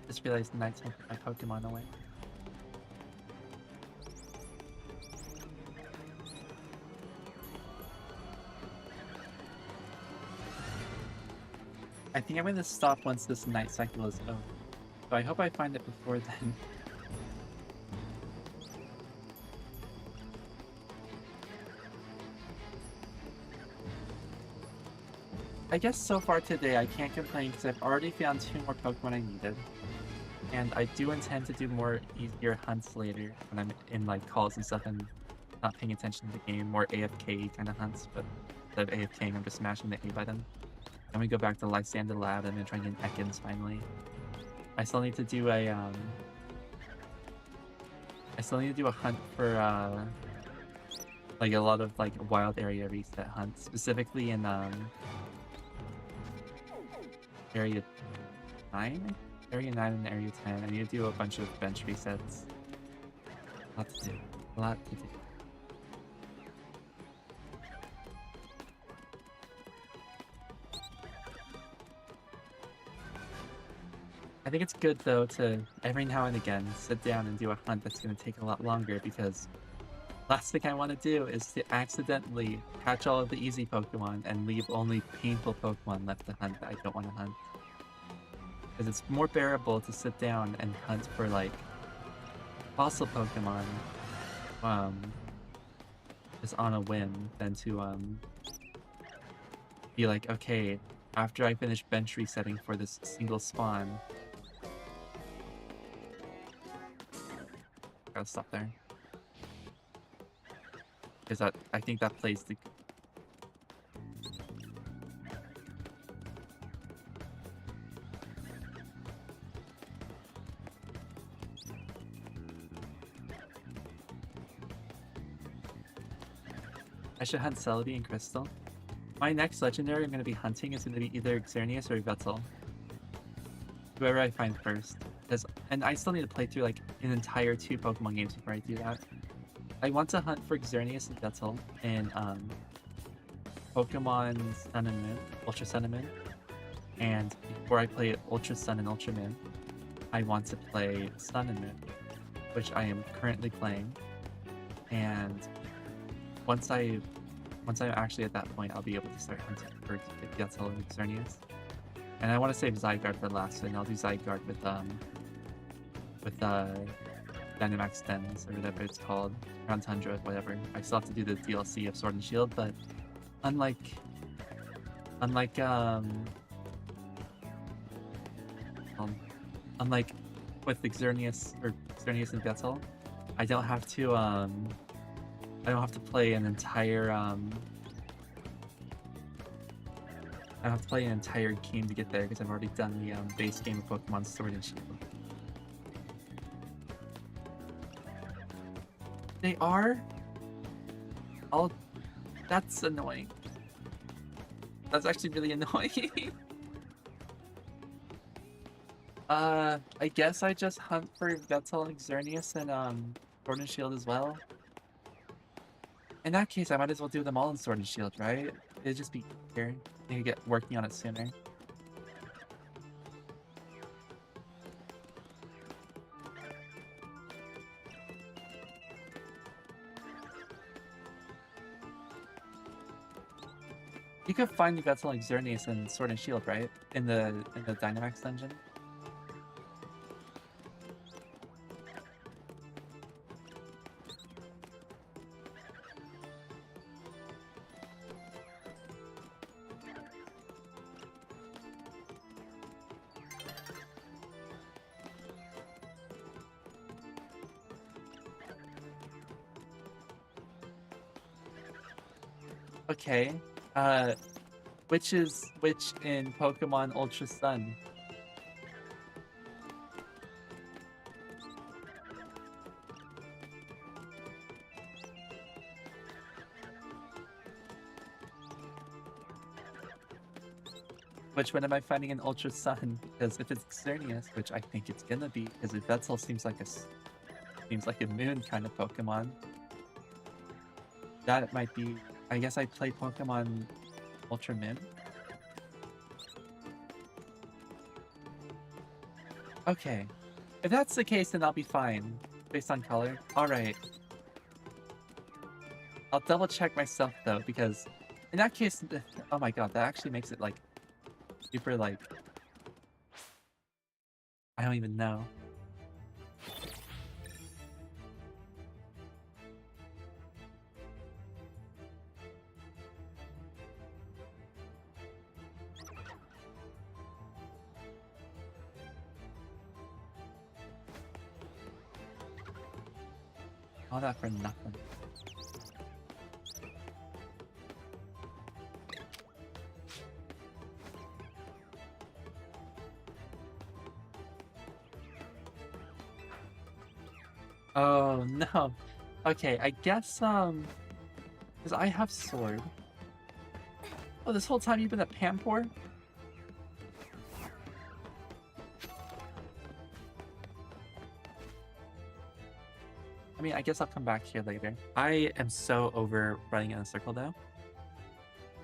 Just realized Knight's gonna put my Pokemon away. I think I'm gonna stop once this night cycle is over. So I hope I find it before then. I guess so far today I can't complain because I've already found 2 more Pokemon I needed. And I do intend to do more easier hunts later when I'm in like calls and stuff and not paying attention to the game, more AFK kind of hunts, but instead of AFKing I'm just smashing the A button. Then we go back to Lysander Lab and then try and get Ekans finally. I still need to do a hunt for like a lot of like wild area reset hunts, specifically in area 9? Area 9 and Area 10. I need to do a bunch of bench resets. A lot to do. A lot to do. I think it's good though to every now and again sit down and do a hunt that's going to take a lot longer, because last thing I want to do is to accidentally catch all of the easy Pokemon and leave only painful Pokemon left to hunt that I don't want to hunt. Because it's more bearable to sit down and hunt for like fossil Pokemon just on a whim than to be like, okay, after I finish bench resetting for this single spawn. Gotta stop there. Because I think that plays the... I should hunt Celebi and Crystal. My next legendary I'm going to be hunting is going to be either Xerneas or Yveltal. Whoever I find first. And I still need to play through like an entire 2 Pokemon games before I do that. I want to hunt for Xerneas and Yveltal in Pokemon Sun and Moon, Ultra Sun and Moon. And before I play Ultra Sun and Ultra Moon, I want to play Sun and Moon, which I am currently playing. And once I'm actually at that point, I'll be able to start hunting for Yveltal and Xerneas. And I want to save Zygarde for last, and I'll do Zygarde with Dynamax Dens, or whatever it's called, around Tundra, whatever. I still have to do the DLC of Sword and Shield, but unlike with the Xerneas and Yveltal, I don't have to play an entire I have to play an entire game to get there because I've already done the base game of Pokemon Sword and Shield. They are? That's annoying. That's actually really annoying. I guess I just hunt for Yveltal and Xerneas and Sword and Shield as well. In that case, I might as well do them all in Sword and Shield, right? It'd just be easier. I could get working on it sooner. You could find the Guts like Xerneas in Sword and Shield, right? In the Dynamax dungeon. Okay. Which is which in Pokemon Ultra Sun? Which one am I finding in Ultra Sun? Because if it's Xerneas, which I think it's gonna be, because if Vetzel seems like a moon kind of Pokemon, that might be. I guess I play Pokemon Ultra Moon. Okay. If that's the case, then I'll be fine. Based on color. Alright. I'll double check myself though, because in that case, oh my god, that actually makes it like super like, I don't even know. All that for nothing. Oh no. Okay, I guess because I have Sword. Oh, this whole time you've been a Pampor? I mean, I guess I'll come back here later. I am so over running in a circle though.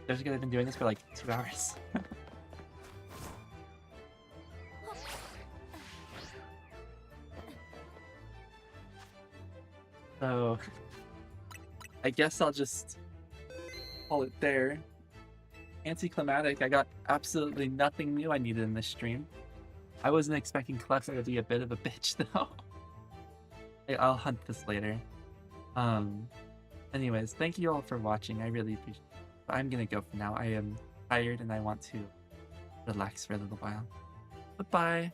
There's gonna have been doing this for like 2 hours. So I guess I'll just call it there. Anticlimactic, I got absolutely nothing new I needed in this stream. I wasn't expecting Cleffa to be a bit of a bitch though. I'll hunt this later. Anyways, thank you all for watching. I really appreciate it. But I'm gonna go for now. I am tired and I want to relax for a little while. Bye-bye.